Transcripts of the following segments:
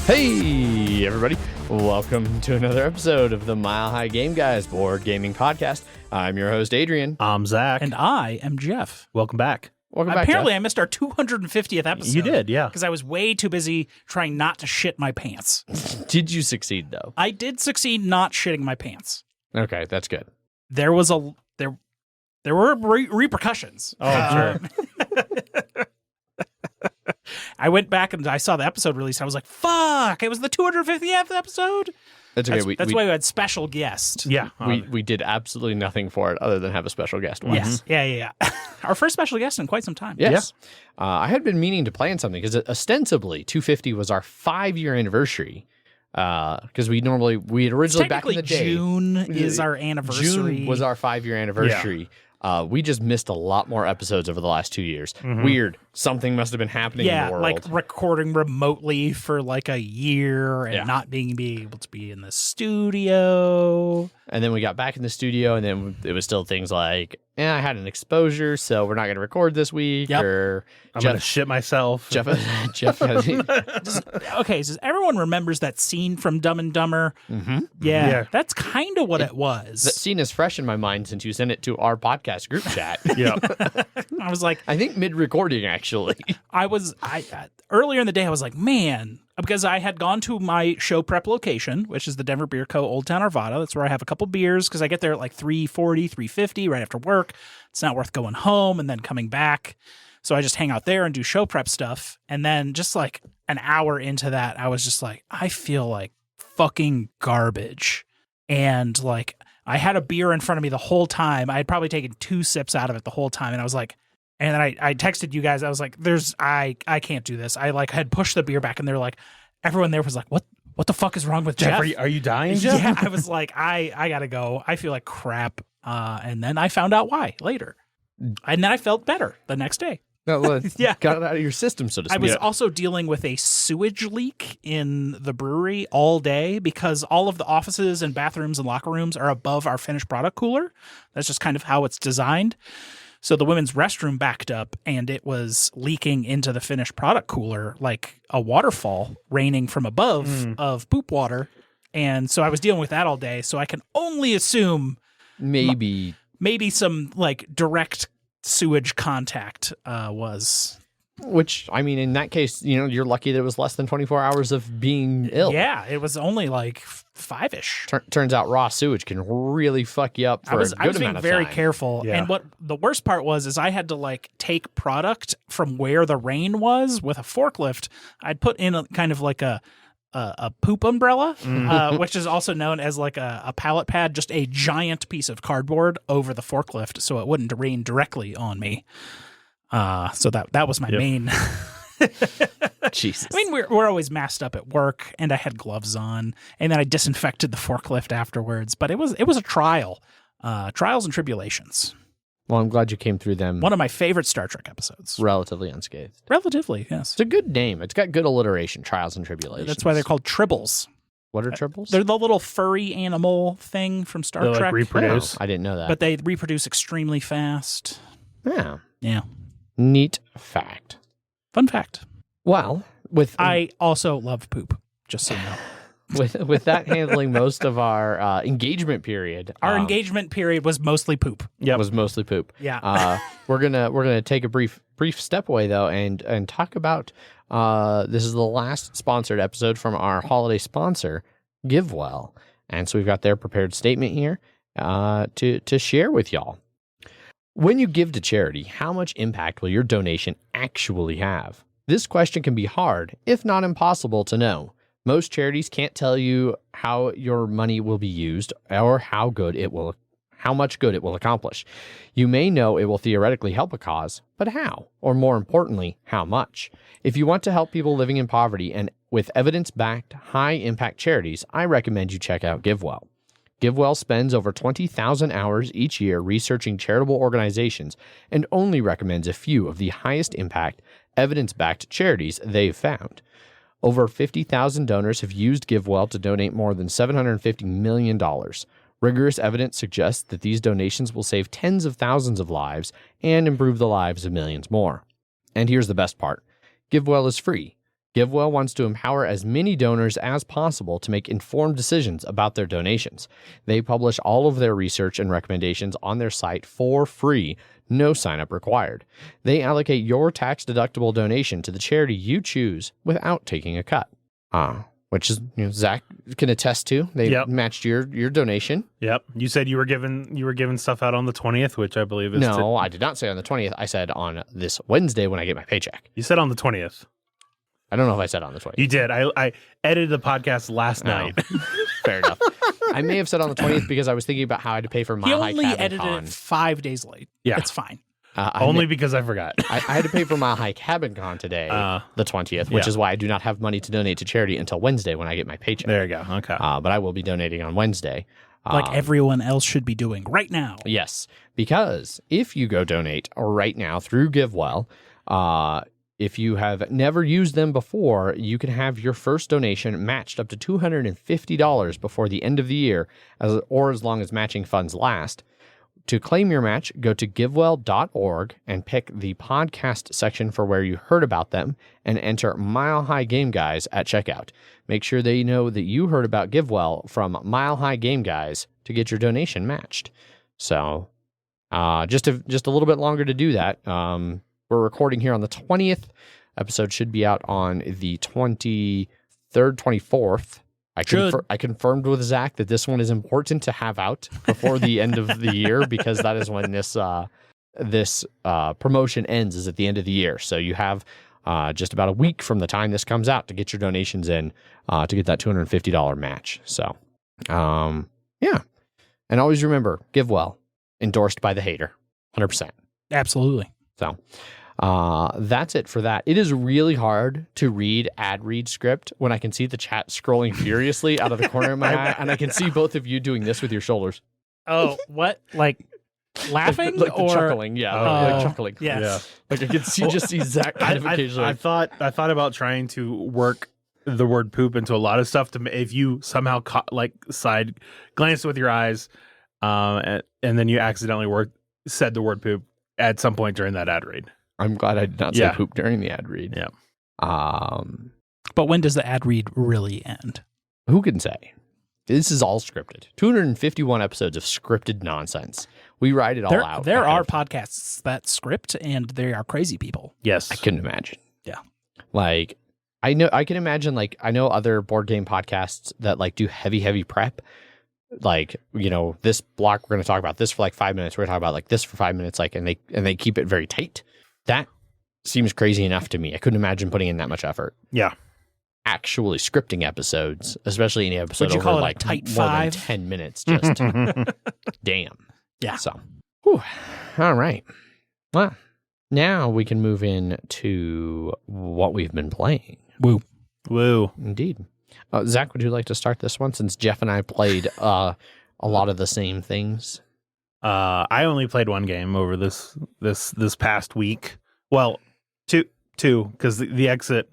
Hey, everybody. Welcome to another episode of the Mile High Game Guys Board Gaming Podcast. I'm your host, Adrian. I'm Zach. And I am Jeff. Welcome back. Welcome back, Apparently, Jeff. I missed our 250th episode. You did, yeah. Because I was way too busy trying not to shit my pants. Did you succeed, though? I did succeed not shitting my pants. Okay, that's good. There was there were repercussions. Oh, sure. I went back and I saw the episode release. I was like, fuck, it was the 250th episode? That's okay. That's why we had special guest. Yeah. We did absolutely nothing for it other than have a special guest once. Yes. Yeah. Our first special guest in quite some time. Yes. Yeah. I had been meaning to plan something because ostensibly 250 was our 5-year anniversary. Because we had originally back in the day. June is our anniversary. June was our 5-year anniversary. Yeah. We just missed a lot more episodes over the last 2 years. Mm-hmm. Weird. Something must have been happening in the world. Like recording remotely for like a year and not being able to be in the studio. And then we got back in the studio, and then it was still things like, I had an exposure, so we're not going to record this week. Yep. Or I'm going to shit myself. Jeff Okay, so everyone remembers that scene from Dumb and Dumber. Mm-hmm. Yeah, that's kind of what it was. That scene is fresh in my mind since you sent it to our podcast group chat. Yeah. I was like, I think mid-recording, actually. Earlier in the day, I was like, man, because I had gone to my show prep location, which is the Denver Beer Co. Old Town Arvada. That's where I have a couple beers because I get there at like 3:40, 3:50 right after work. It's not worth going home and then coming back. So I just hang out there and do show prep stuff. And then just like an hour into that, I was just like, I feel like fucking garbage. And like I had a beer in front of me the whole time. I had probably taken 2 sips out of it the whole time. And I was like, and then I texted you guys. I was like, I can't do this. I like had pushed the beer back and they're like, everyone there was like, what the fuck is wrong with Jeff? Are you dying, Jeff? Yeah, I was like, I gotta go. I feel like crap. And then I found out why later. And then I felt better the next day. Yeah. Got it out of your system, so to speak. I was also dealing with a sewage leak in the brewery all day because all of the offices and bathrooms and locker rooms are above our finished product cooler. That's just kind of how it's designed. So the women's restroom backed up and it was leaking into the finished product cooler like a waterfall raining from above of poop water. And so I was dealing with that all day. So I can only assume maybe some like direct sewage contact was. Which, I mean, in that case, you're lucky that it was less than 24 hours of being ill. Yeah, it was only like 5-ish. Turns out raw sewage can really fuck you up for a good amount of time. I was being very careful. Yeah. And what the worst part was is I had to like take product from where the rain was with a forklift. I'd put in a kind of like a poop umbrella, which is also known as like a pallet pad, just a giant piece of cardboard over the forklift so it wouldn't rain directly on me. So that was my main. Jesus. I mean, we're always masked up at work, and I had gloves on, and then I disinfected the forklift afterwards. But it was a trial, trials and tribulations. Well, I'm glad you came through them. One of my favorite Star Trek episodes. Relatively unscathed. Relatively, yes. It's a good name. It's got good alliteration. Trials and tribulations. That's why they're called tribbles. What are tribbles? They're the little furry animal thing from Star Trek. Like reproduce. I didn't know that. But they reproduce extremely fast. Yeah. Yeah. Neat fact. Fun fact. Well, I also love poop, just so you know. With that handling most of our engagement period. Our engagement period was mostly poop. Yeah, it was mostly poop. Yeah. We're gonna take a brief step away though and talk about this is the last sponsored episode from our holiday sponsor, GiveWell, and so we've got their prepared statement here to share with y'all. When you give to charity, how much impact will your donation actually have? This question can be hard, if not impossible, to know. Most charities can't tell you how your money will be used or how much good it will accomplish. You may know it will theoretically help a cause, but how? Or more importantly, how much? If you want to help people living in poverty and with evidence-backed, high-impact charities, I recommend you check out GiveWell. GiveWell spends over 20,000 hours each year researching charitable organizations and only recommends a few of the highest impact, evidence-backed charities they've found. Over 50,000 donors have used GiveWell to donate more than $750 million. Rigorous evidence suggests that these donations will save tens of thousands of lives and improve the lives of millions more. And here's the best part. GiveWell is free. GiveWell wants to empower as many donors as possible to make informed decisions about their donations. They publish all of their research and recommendations on their site for free, no sign-up required. They allocate your tax-deductible donation to the charity you choose without taking a cut. Which is, Zach can attest to. They matched your donation. Yep. You said you were giving stuff out on the 20th, which I believe is No, I did not say on the 20th. I said on this Wednesday when I get my paycheck. You said on the 20th. I don't know if I said on the 20th. You did. I edited the podcast last night. Fair enough. I may have said on the 20th because I was thinking about how I had to pay for He Mile High only Cabin edited Con. it 5 days late. Yeah. It's fine. Only because I forgot. I had to pay for Mile High Cabin Con today, the 20th, which is why I do not have money to donate to charity until Wednesday when I get my paycheck. There you go. Okay. But I will be donating on Wednesday. Like everyone else should be doing right now. Yes, because if you go donate right now through GiveWell, if you have never used them before, you can have your first donation matched up to $250 before the end of the year, or as long as matching funds last. To claim your match, go to givewell.org and pick the podcast section for where you heard about them and enter Mile High Game Guys at checkout. Make sure they know that you heard about GiveWell from Mile High Game Guys to get your donation matched. So, just a little bit longer to do that. We're recording here on the 20th. Episode should be out on the 23rd, 24th. I confirmed with Zach that this one is important to have out before the end of the year because that is when this promotion ends, is at the end of the year. So you have just about a week from the time this comes out to get your donations in to get that $250 match. So, yeah. And always remember, GiveWell, endorsed by the hater, 100%. Absolutely. So that's it for that. It is really hard to read ad read script when I can see the chat scrolling furiously out of the corner of my eye, and I can see both of you doing this with your shoulders. Oh, what? Like laughing like or chuckling? Yeah, like chuckling. Yes. Yeah. Like I can see Zach kind of occasionally. I thought about trying to work the word poop into a lot of stuff to if you somehow side glance with your eyes, and then you accidentally said the word poop at some point during that ad read. I'm glad I did not say poop during the ad read. Yeah. But when does the ad read really end? Who can say? This is all scripted. 251 episodes of scripted nonsense. We write it all out. There are podcasts that script, and they are crazy people. Yes. I couldn't imagine. Yeah. Like, I can imagine, like, I know other board game podcasts that, like, do heavy prep. Like, this block, we're going to talk about this for, like, 5 minutes. We're going to talk about, like, this for 5 minutes, like, and they keep it very tight. That seems crazy enough to me. I couldn't imagine putting in that much effort. Yeah. Actually scripting episodes, especially any episode Would you over, call it like, tight more 5? than 10 minutes, just damn. Yeah. So, whew. All right. Well, now we can move in to what we've been playing. Woo. Indeed. Zach, would you like to start this one, since Jeff and I played a lot of the same things? I only played one game over this past week. Well, two, because the Exit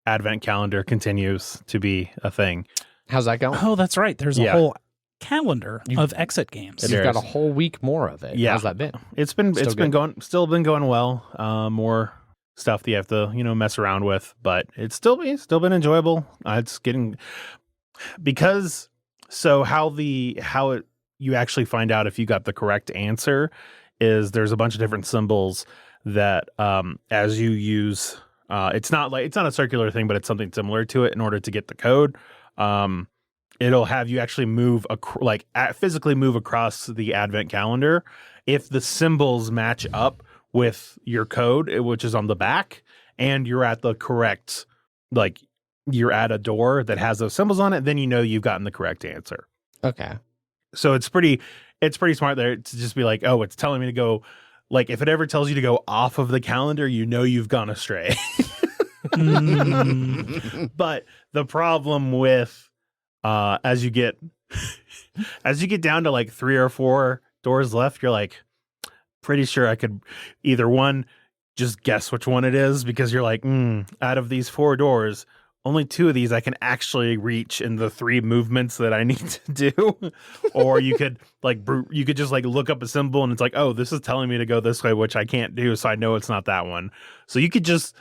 Advent calendar continues to be a thing. How's that going? Oh, that's right. There's a whole calendar of Exit games. You've got a whole week more of it. Yeah. How's that been? It's been going well. More stuff that you have to mess around with, but it's still been enjoyable. It's getting because you actually find out if you got the correct answer is there's a bunch of different symbols that as you use it's not a circular thing, but it's something similar to it. In order to get the code, it'll have you actually physically move across the Advent calendar. If the symbols match up with your code, which is on the back, and you're at the correct, you're at a door that has those symbols on it, then you've gotten the correct answer. Okay. So it's pretty smart there to just be like, oh, it's telling me to go. Like, if it ever tells you to go off of the calendar, you've gone astray. But the problem with as you get down to like 3 or 4 doors left, you're like, pretty sure I could either one, just guess which one it is, because you're like, out of these 4 doors, only 2 of these I can actually reach in the 3 movements that I need to do. Or you could just look up a symbol and it's like, oh, this is telling me to go this way, which I can't do, so I know it's not that one. So you could just,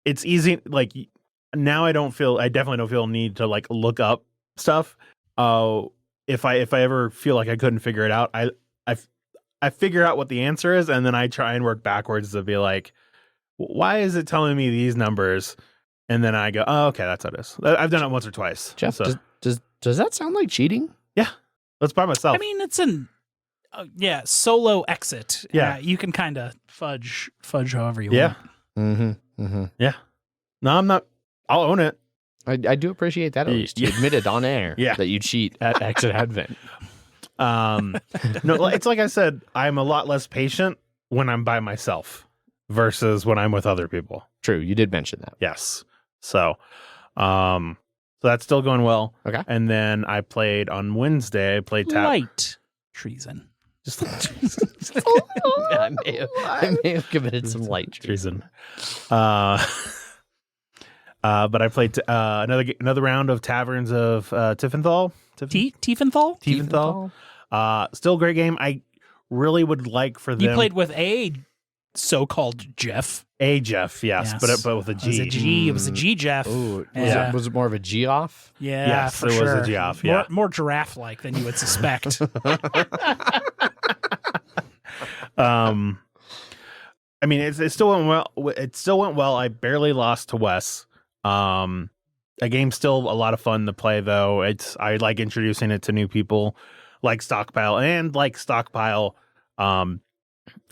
it's easy, like now I definitely don't feel a need to like look up stuff. If I ever feel like I couldn't figure it out, I figure out what the answer is, and then I try and work backwards to be like, why is it telling me these numbers? And then I go, oh, okay, that's how it is. I've done it once or twice. Jeff, so. does that sound like cheating? Yeah, that's by myself. I mean, it's an solo exit. Yeah, you can kind of fudge however you want. Yeah. No, I'm not. I'll own it. I do appreciate that at least. You admitted on air that you cheat at Exit Advent. No, it's like I said, I'm a lot less patient when I'm by myself versus when I'm with other people. True, you did mention that. Yes. So that's still going well. Okay. And then I played on Wednesday. I played light treason. Just I may have committed some light treason. But I played another round of Taverns of Tiefenthal. Tiefenthal. Still a great game. I really would like for them. You played with a so-called Jeff. A Jeff, yes. But with a G. It was a G Jeff. Ooh, yeah. Was it more of a G off? Yeah, yes, for it sure. was a G off. Yeah, more giraffe-like than you would suspect. I mean, it still went well. It still went well. I barely lost to Wes. A game's still a lot of fun to play, though. I like introducing it to new people, like Stockpile.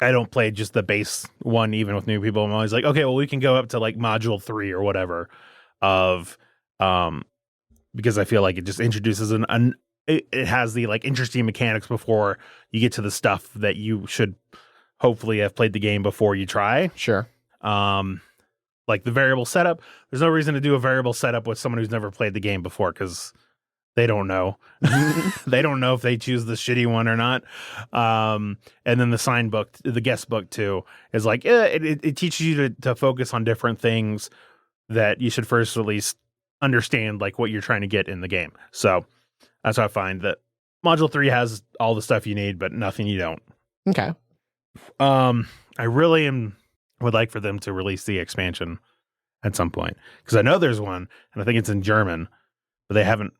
I don't play just the base one, even with new people. I'm always like, okay, well, we can go up to like module 3 or whatever because I feel like it just introduces it has the like interesting mechanics before you get to the stuff that you should hopefully have played the game before you try. Sure. Like the variable setup. There's no reason to do a variable setup with someone who's never played the game before because they don't know. They don't know if they choose the shitty one or not. And then the sign book, the guest book too, is like it teaches you to focus on different things that you should first at least understand, like what you're trying to get in the game. So that's how I find that Module 3 has all the stuff you need, but nothing you don't. Okay. I really would like for them to release the expansion at some point because I know there's one and I think it's in German, but it hasn't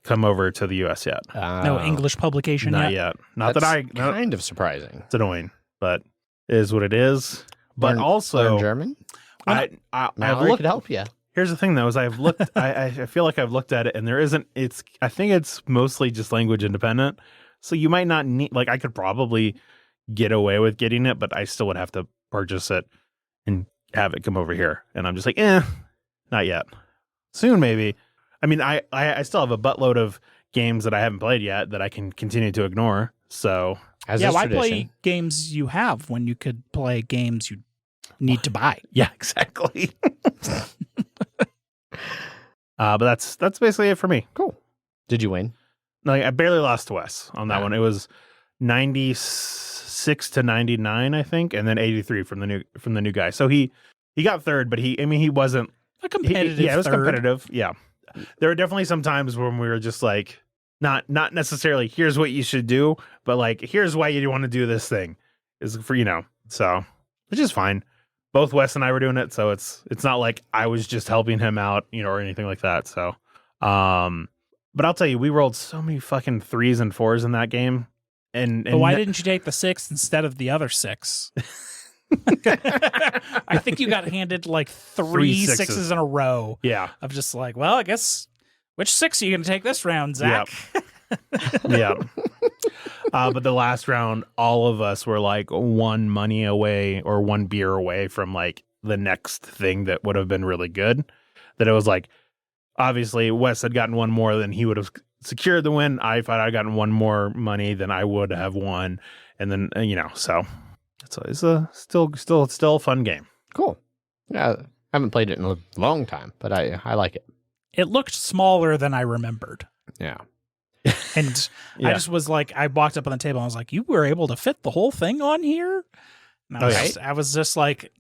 come over to the US yet. No English publication not yet. Not That's that I kind of surprising. It's annoying, but it is what it is. But learn also German. I could help you. Here's the thing though, is I've looked I feel like I've looked at it and there isn't I think it's mostly just language independent. So you might not need I could probably get away with getting it, but I still would have to purchase it and have it come over here. And I'm just like, not yet. Soon maybe. I mean, I still have a buttload of games that I haven't played yet that I can continue to ignore. So why play games you have when you could play games you need to buy? Yeah, exactly. But that's basically it for me. Cool. Did you win? I barely lost to Wes on that one. It was 96 to 99, I think, and then 83 from the new guy. So he got third, but he wasn't a competitive. It was third. competitive. Yeah, there were definitely some times when we were just like, not necessarily here's what you should do, but like here's why you want to do this thing is for so which is fine. Both Wes and I were doing it, so it's not like I was just helping him out, or anything like that. So, but I'll tell you, we rolled so many fucking 3s and 4s in that game. And but why didn't you take the 6 instead of the other 6? I think you got handed like three sixes in a row. Yeah. Of just like, well, I guess which 6 are you going to take this round, Zach? Yeah. But the last round, all of us were like one money away or one beer away from like the next thing that would have been really good. That it was like, obviously, Wes had gotten one more than he would have secured the win. I thought I'd gotten one more money than I would have won. And then, so it's a still a fun game. Cool. Yeah. I haven't played it in a long time, but I like it. It looked smaller than I remembered. Yeah. And I just was like, I walked up on the table and I was like, you were able to fit the whole thing on here? And I was just like,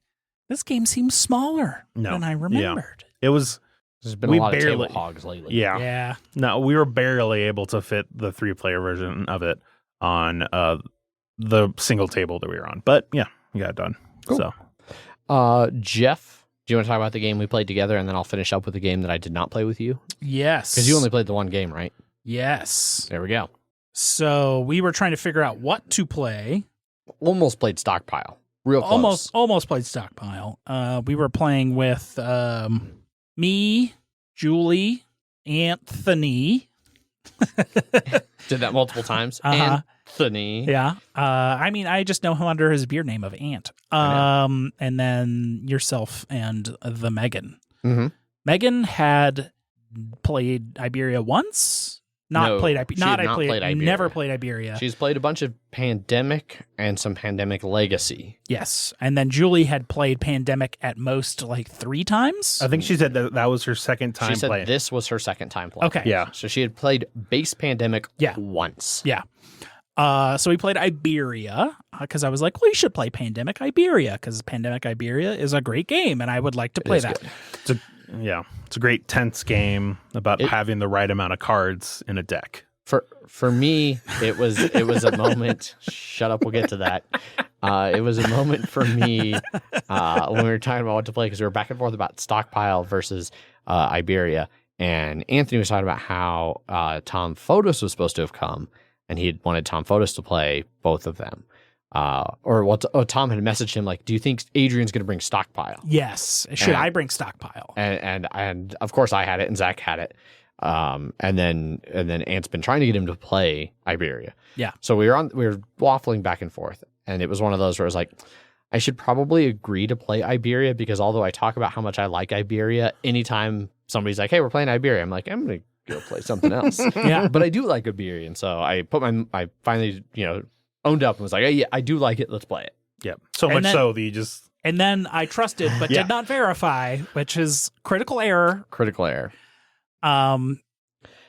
this game seems smaller than I remembered. Yeah. It was. There's been a lot of table hogs lately. Yeah. No, we were barely able to fit the 3-player version of it on the single table that we were on. But yeah, we got it done. Cool. So, Jeff Do you want to talk about the game we played together, and then I'll finish up with the game that I did not play with you? Yes. Because you only played the one game, right? Yes. There we go. So we were trying to figure out what to play. Almost played Stockpile. Real close. Almost played Stockpile. We were playing with me, Julie, Anthony. Did that multiple times. Anthony. Yeah. I mean, I just know him under his beer name of Ant. And then yourself and the Megan. Mm-hmm. Megan had played Iberia once. Never played Iberia. Never played Iberia. She's played a bunch of Pandemic and some Pandemic Legacy. Yes. And then Julie had played Pandemic at most like 3 times. I think she said that was her second time She said playing. this was her second time playing. Okay. Yeah. So she had played base Pandemic once. Yeah. So we played Iberia because I was like, well, you should play Pandemic Iberia because Pandemic Iberia is a great game and I would like to play that. It's a great tense game about having the right amount of cards in a deck. For me, it was a moment. Shut up, we'll get to that. It was a moment for me when we were talking about what to play because we were back and forth about Stockpile versus Iberia, and Anthony was talking about how Tom Fotis was supposed to have come, and he had wanted Tom Fotis to play both of them. Tom had messaged him like, "Do you think Adrian's going to bring Stockpile?" Yes. Should I bring Stockpile? And of course I had it, and Zach had it. And then Ant's been trying to get him to play Iberia. Yeah. So we were waffling back and forth, and it was one of those where it was like, I should probably agree to play Iberia because although I talk about how much I like Iberia, anytime somebody's like, "Hey, we're playing Iberia," I'm like, I'm gonna go play something else. Yeah. But I do like Iberia, and so I finally owned up and was like, "Hey, yeah, I do like it. Let's play it." Yep. So much so that you just. And then I trusted but did not verify, which is critical error. Critical error.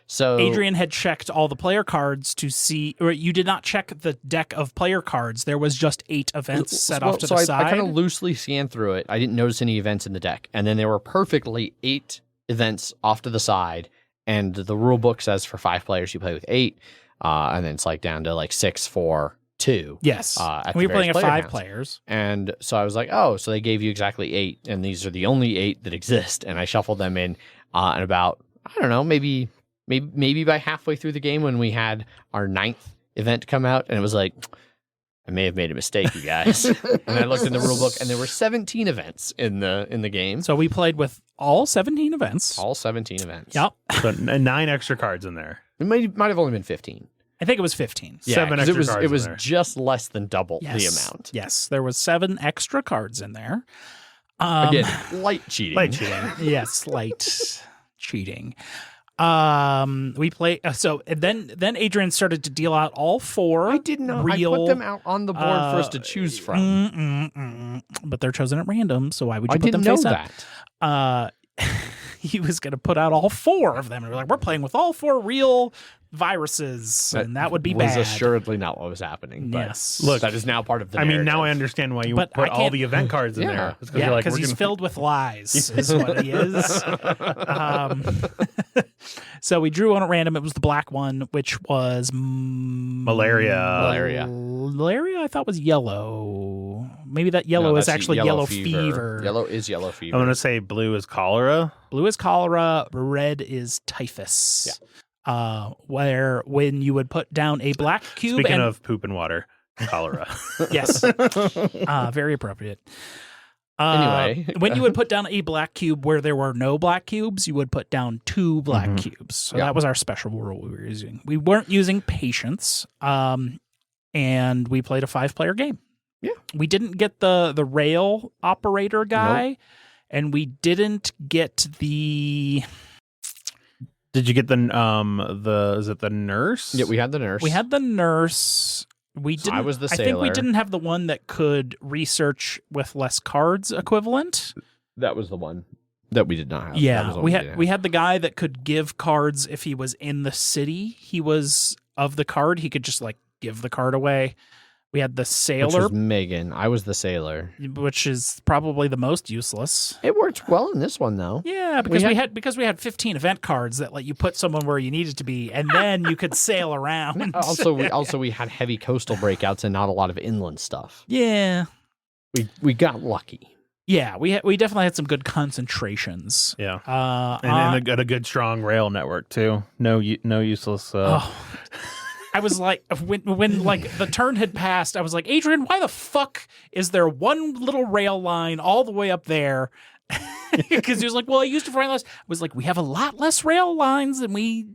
So Adrian had checked all the player cards to see, or you did not check the deck of player cards. There was just 8 events set off to the side. I kind of loosely scanned through it. I didn't notice any events in the deck. And then there were perfectly 8 events off to the side. And the rule book says for 5 players, you play with 8. And then it's like down to like 6, 4, 2. Yes. We were playing at 5 players. And so I was like, oh, so they gave you exactly 8. And these are the only 8 that exist. And I shuffled them in. And about, I don't know, maybe by halfway through the game when we had our 9th event come out, and it was like, I may have made a mistake, you guys. And I looked in the rule book, and there were 17 events in the game. So we played with all 17 events. All 17 events. Yep. So 9 extra cards in there. It might have only been 15. I think it was 15. Yeah, 7 extra cards. It was in there. just less than double the amount. Yes, there was 7 extra cards in there. Again, light cheating. Light cheating. Yes, light cheating. We play then Adrian started to deal out all 4. I did not. I put them out on the board for us to choose from. But they're chosen at random, so why would you I put them didn't know face that. up? He was going to put out all 4 of them. And we're like, we're playing with all 4 real viruses, and that would be bad. Was assuredly not what was happening. But yes. Look, that is now part of the I mean, now I narrative. understand why you put all the event cards in there. It's Yeah, you're because he's filled with lies, is what he is. So we drew one at random. It was the black one, which was Malaria. Malaria, I thought was yellow. Maybe that yellow is actually yellow fever. Yellow is yellow fever. I'm going to say blue is cholera. Blue is cholera. Red is typhus. Yeah. Where when you would put down a black cube. Speaking of poop and water, cholera. Yes. Very appropriate. Anyway. When you would put down a black cube where there were no black cubes, you would put down 2 black cubes. So that was our special rule we were using. We weren't using patience, and we played a 5-player game. Yeah. We didn't get the rail operator guy, and we didn't get the... Did you get is it the nurse? Yeah, we had the nurse. We had the nurse. We didn't. I was the sailor. I think we didn't have the one that could research with less cards equivalent. That was the one that we did not have. Yeah, we had the guy that could give cards if he was in the city. He was of the card. He could just like give the card away. We had the sailor, which was Megan. I was the sailor, which is probably the most useless. It worked well in this one though. Yeah, because we had 15 event cards that let you put someone where you needed to be, and then you could sail around. Also, we had heavy coastal breakouts and not a lot of inland stuff. Yeah, we got lucky. Yeah, we definitely had some good concentrations. Yeah, and a good strong rail network too. No useless. I was like, when like the turn had passed, I was like, Adrian, why the fuck is there one little rail line all the way up there? Because he was like, well, I used it for rail less. I was like, we have a lot less rail lines than we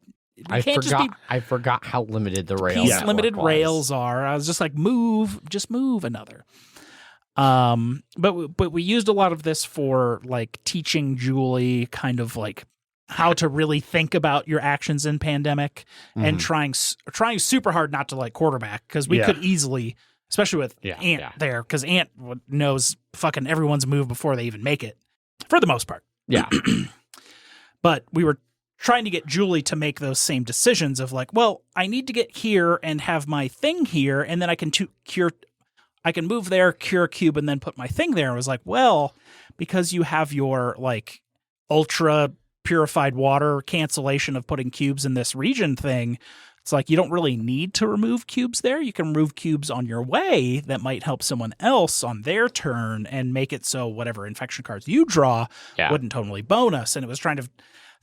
can't just be. I forgot how limited the rail Piece limited rails are. I was just like, move another. But we used a lot of this for like teaching Julie kind of like how to really think about your actions in Pandemic and trying super hard not to like quarterback, because we could easily, especially with Ant there, because Ant knows fucking everyone's move before they even make it for the most part. Yeah. But we were trying to get Julie to make those same decisions of like, well, I need to get here and have my thing here, and then I can I can move there, cure a cube, and then put my thing there. I was like, well, because you have your like ultra purified water cancellation of putting cubes in this region thing, it's like you don't really need to remove cubes there. You can remove cubes on your way that might help someone else on their turn and make it so whatever infection cards you draw wouldn't totally bonus. And it was trying to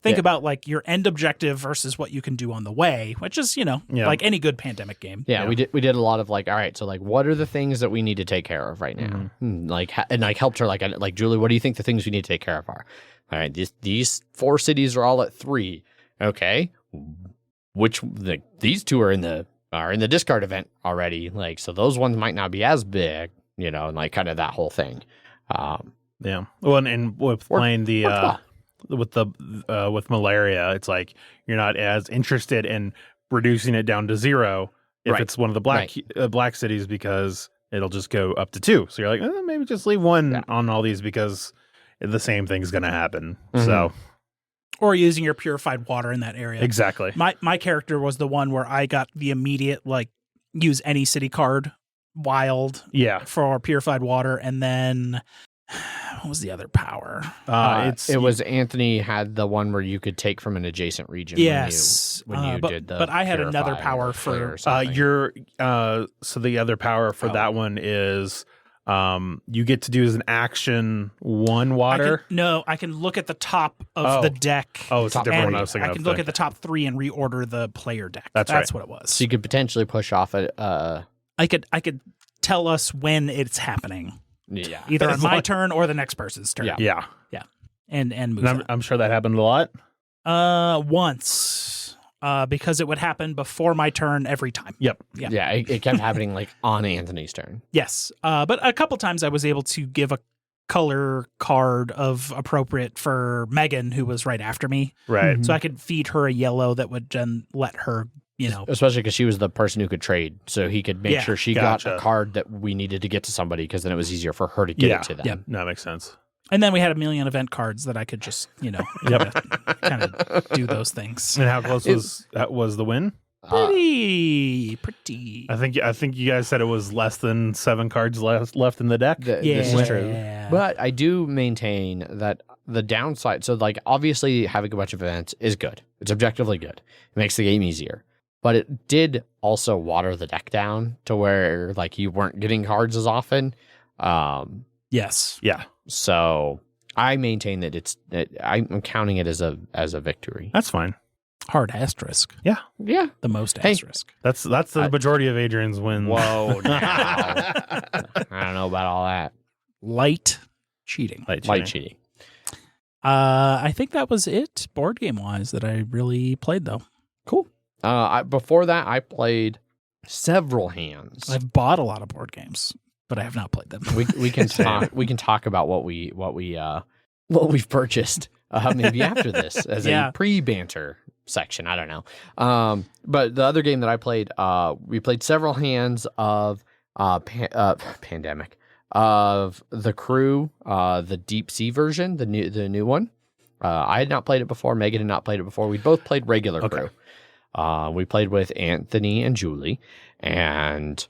think about like your end objective versus what you can do on the way, which is, like any good Pandemic game. Yeah, we did a lot of like, all right, so like what are the things that we need to take care of right now? And I helped her like Julie, what do you think the things we need to take care of are? All right, these 4 cities are all at 3. Okay. These 2 are in the discard event already. Like, so those ones might not be as big, and like kind of that whole thing. Yeah. Well, and with playing with malaria, it's like you're not as interested in reducing it down to 0 if it's one of the black cities, because it'll just go up to 2. So you're like, maybe just leave 1 on all these, because the same thing's going to happen. So, or using your purified water in that area. Exactly. My character was the one where I got the immediate like use any city card wild for purified water, and then what was the other power? It was Anthony had the one where you could take from an adjacent region. Yes, when you did the. But I had another power for so the other power for that one is you get to do as an action 1 water. I can look at the top of the deck. Oh, it's a different one I was thinking of. I can look at the top 3 and reorder the player deck. That's right. what it was. So you could potentially push off I could tell us when it's happening. Yeah. Either on my turn or the next person's turn. Yeah. And move. I'm sure that happened a lot. Once. Because it would happen before my turn every time. Yep. Yeah. It kept happening like on Anthony's turn. Yes. But a couple times I was able to give a color card of appropriate for Megan, who was right after me. Right. So I could feed her a yellow that would then let her, Especially because she was the person who could trade. So he could make sure she got a card that we needed to get to somebody, because then it was easier for her to get it to them. Yeah. No, that makes sense. And then we had a million event cards that I could just, kind of do those things. And how close was the win? Pretty. I think you guys said it was less than 7 cards left in the deck. This is true. But I do maintain that the downside, so like obviously having a bunch of events is good. It's objectively good. It makes the game easier. But it did also water the deck down to where like you weren't getting cards as often. Yes. Yeah. So I maintain that I'm counting it as a victory. That's fine. Hard asterisk. Yeah. Yeah. The most asterisk. That's the majority of Adrian's wins. Whoa. Now. I don't know about all that. Light cheating. Light cheating. I think that was it board game wise that I really played though. Cool. Before that, I played several hands. I've bought a lot of board games, but I have not played them. We can talk. We can talk about what we've purchased maybe after this as a pre-banter section. I don't know. But the other game that I played, we played several hands of Pandemic, of the Crew, the Deep Sea version, the new one. I had not played it before. Megan had not played it before. We both played regular Crew. We played with Anthony and Julie, and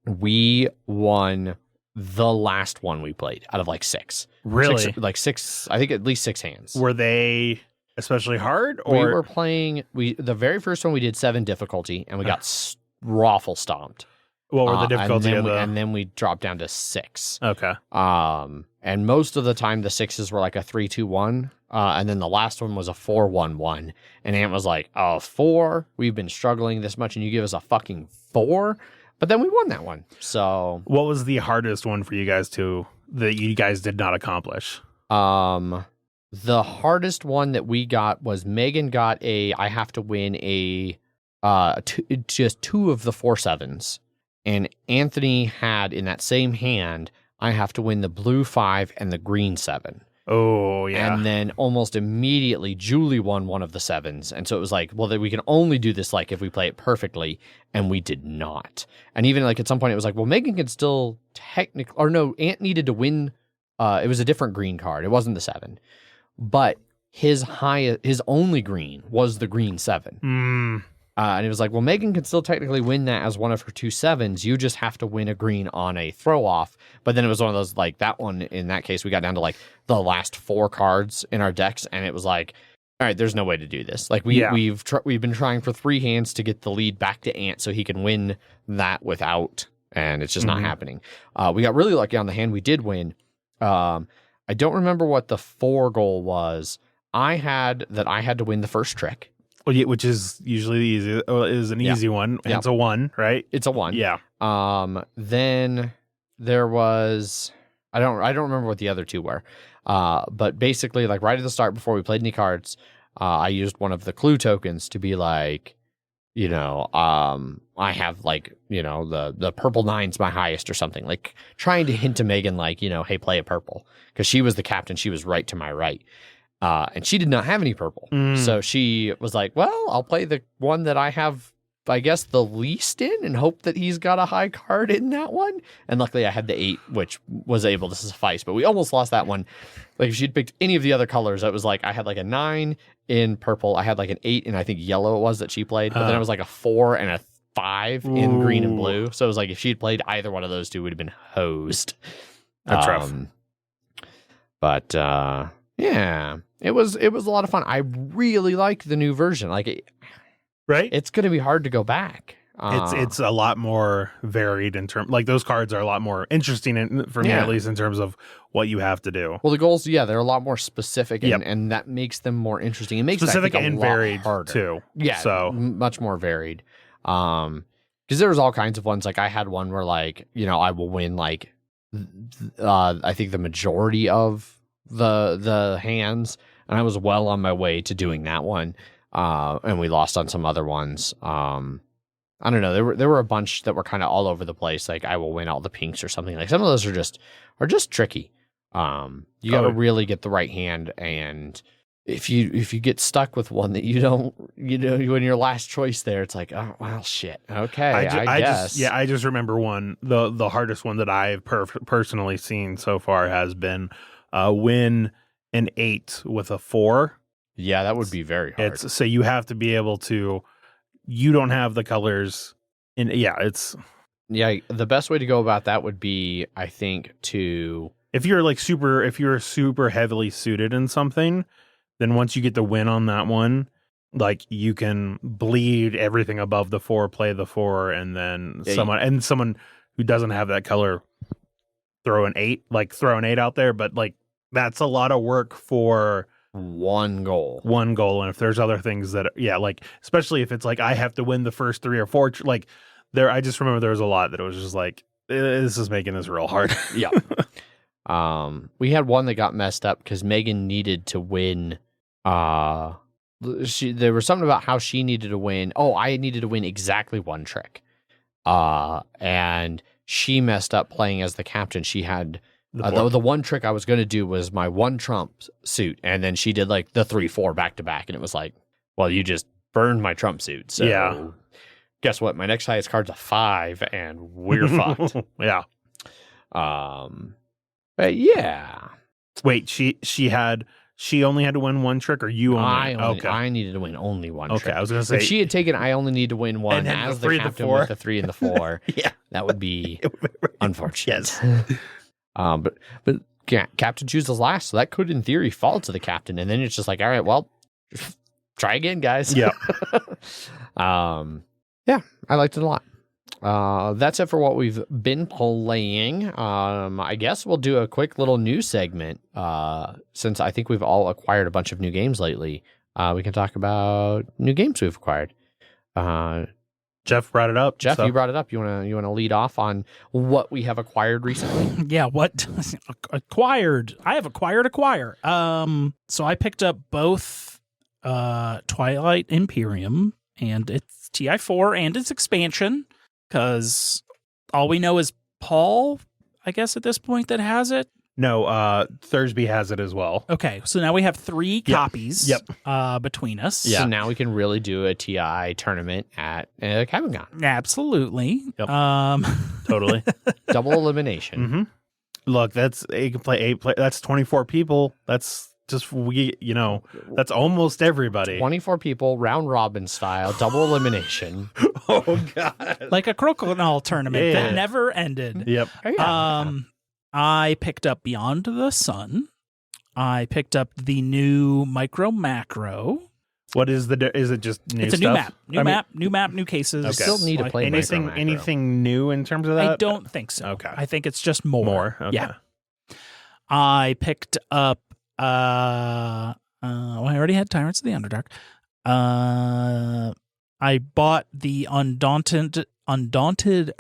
we won the last one we played out of like 6. Really? Six, I think at least 6 hands. Were they especially hard? Or? We were playing, the very first one we did 7 difficulty, and we got raffle stomped. What were the difficulty of the? And then we dropped down to 6. Okay. And most of the time the 6s were like a 3-2-1. And then the last one was a 4-1-1. And Ant was like, "Oh, 4? We've been struggling this much, and you give us a fucking 4?" But then we won that one. So, what was the hardest one for you guys that you guys did not accomplish? the hardest one that we got was Megan got I have to win just 2 of the 4 7s. And Anthony had in that same hand, I have to win the blue 5 and the green 7. Oh, yeah. And then almost immediately, Julie won one of the 7s. And so it was like, well, then we can only do this like if we play it perfectly. And we did not. And even like at some point, it was like, well, Megan can still technically, or no, Ant needed to win. It was a different green card. It wasn't the 7. But his only green was the green 7. And it was like, well, Megan can still technically win that as one of her 2 7s. You just have to win a green on a throw off. But then it was one of those, like that one, in that case, we got down to like the last 4 cards in our decks. And it was like, all right, there's no way to do this. Like we've been trying for 3 hands to get the lead back to Ant so he can win that without. And it's just not happening. We got really lucky on the hand we did win. I don't remember what the 4 goal was. I had to win the first trick. Which is usually an easy one. Yeah. It's a 1, right? It's a 1. Yeah. Then there was I don't remember what the other 2 were. But basically, like right at the start before we played any cards, I used one of the clue tokens to be like, I have like, the purple 9's my highest or something, like trying to hint to Megan like, hey, play a purple, because she was the captain. She was right to my right. And she did not have any purple. So she was like, well, I'll play the one that I have, I guess, the least in and hope that he's got a high card in that one. And luckily I had the 8, which was able to suffice, but we almost lost that one. Like if she'd picked any of the other colors, it was like, I had like a 9 in purple. I had like an 8 in, I think, yellow it was that she played. But then it was like a 4 and a 5 in green and blue. So it was like, if she'd played either one of those 2, we'd have been hosed. That's rough. But, yeah, it was a lot of fun. I really like the new version. Like, right? It's going to be hard to go back. It's a lot more varied in terms. Like those cards are a lot more interesting for me, at least in terms of what you have to do. Well, the goals, they're a lot more specific, and that makes them more interesting. It makes specific it, I think, and a lot varied harder too. Yeah, so much more varied. Because there was all kinds of ones. Like I had one where like I will win like I think the majority of the hands, and I was well on my way to doing that one, and we lost on some other ones. I don't know, there were a bunch that were kind of all over the place, like I will win all the pinks or something. Like some of those are just tricky. You got to really get the right hand, and if you get stuck with one that you don't, when your last choice there, it's like, oh well, shit, okay, I guess. I just remember one, the hardest one that I've personally seen so far has been win an 8 with a 4. Yeah, that would be very hard. So you have to be able to. You don't have the colors. The best way to go about that would be, I think, if you're super heavily suited in something, then once you get the win on that one, like you can bleed everything above the 4, play the 4, and then someone who doesn't have that color throw an 8 out there, but like that's a lot of work for one goal. And if there's other things that, like especially if it's like I have to win the first 3 or 4, like there, I just remember there was a lot that it was just like, this is making this real hard. Yeah. We had one that got messed up because Megan needed to win. There was something about how she needed to win. Oh, I needed to win exactly one trick. And she messed up playing as the captain. She had the one trick I was going to do was my 1 trump suit, and then she did like the 3-4 back to back, and it was like, well, you just burned my trump suit. So guess what? My next highest card's a 5, and we're fucked. Yeah. But yeah. Wait, she only had to win 1 trick, or you only? I needed to win only 1 trick. Okay, I was going to say. If she had taken I only need to win 1 as the captain with the 3 and the 4, that would be unfortunate. Yes. But captain chooses last, so that could, in theory, fall to the captain, and then it's just like, all right, well, try again, guys. Yeah. I liked it a lot. That's it for what we've been playing. I guess we'll do a quick little news segment. Since I think we've all acquired a bunch of new games lately, we can talk about new games we've acquired. Jeff brought it up. Jeff, you brought it up. You wanna lead off on what we have acquired recently? Yeah, what acquired? I have acquired. So I picked up both Twilight Imperium and its TI4 and its expansion, because all we know is Paul, I guess, at this point that has it. No, Thursby has it as well. Okay, so now we have 3 copies between us. So now we can really do a TI tournament at CabinCon. Absolutely. Yep. Totally. Double elimination. Mm-hmm. Look, you can play 8 that's 24 people. That's just that's almost everybody. 24 people, round robin style, double elimination. Oh god. Like a crocodile tournament Yeah. that never ended. Yep. I picked up Beyond the Sun. I picked up the new Micro Macro. What is is it just new It's a stuff? new map, new cases. Okay. Still need to play anything new in terms of that? I don't think so. Okay. I think it's just more. Okay. Yeah. I picked up I already had Tyrants of the Underdark. I bought the Undaunted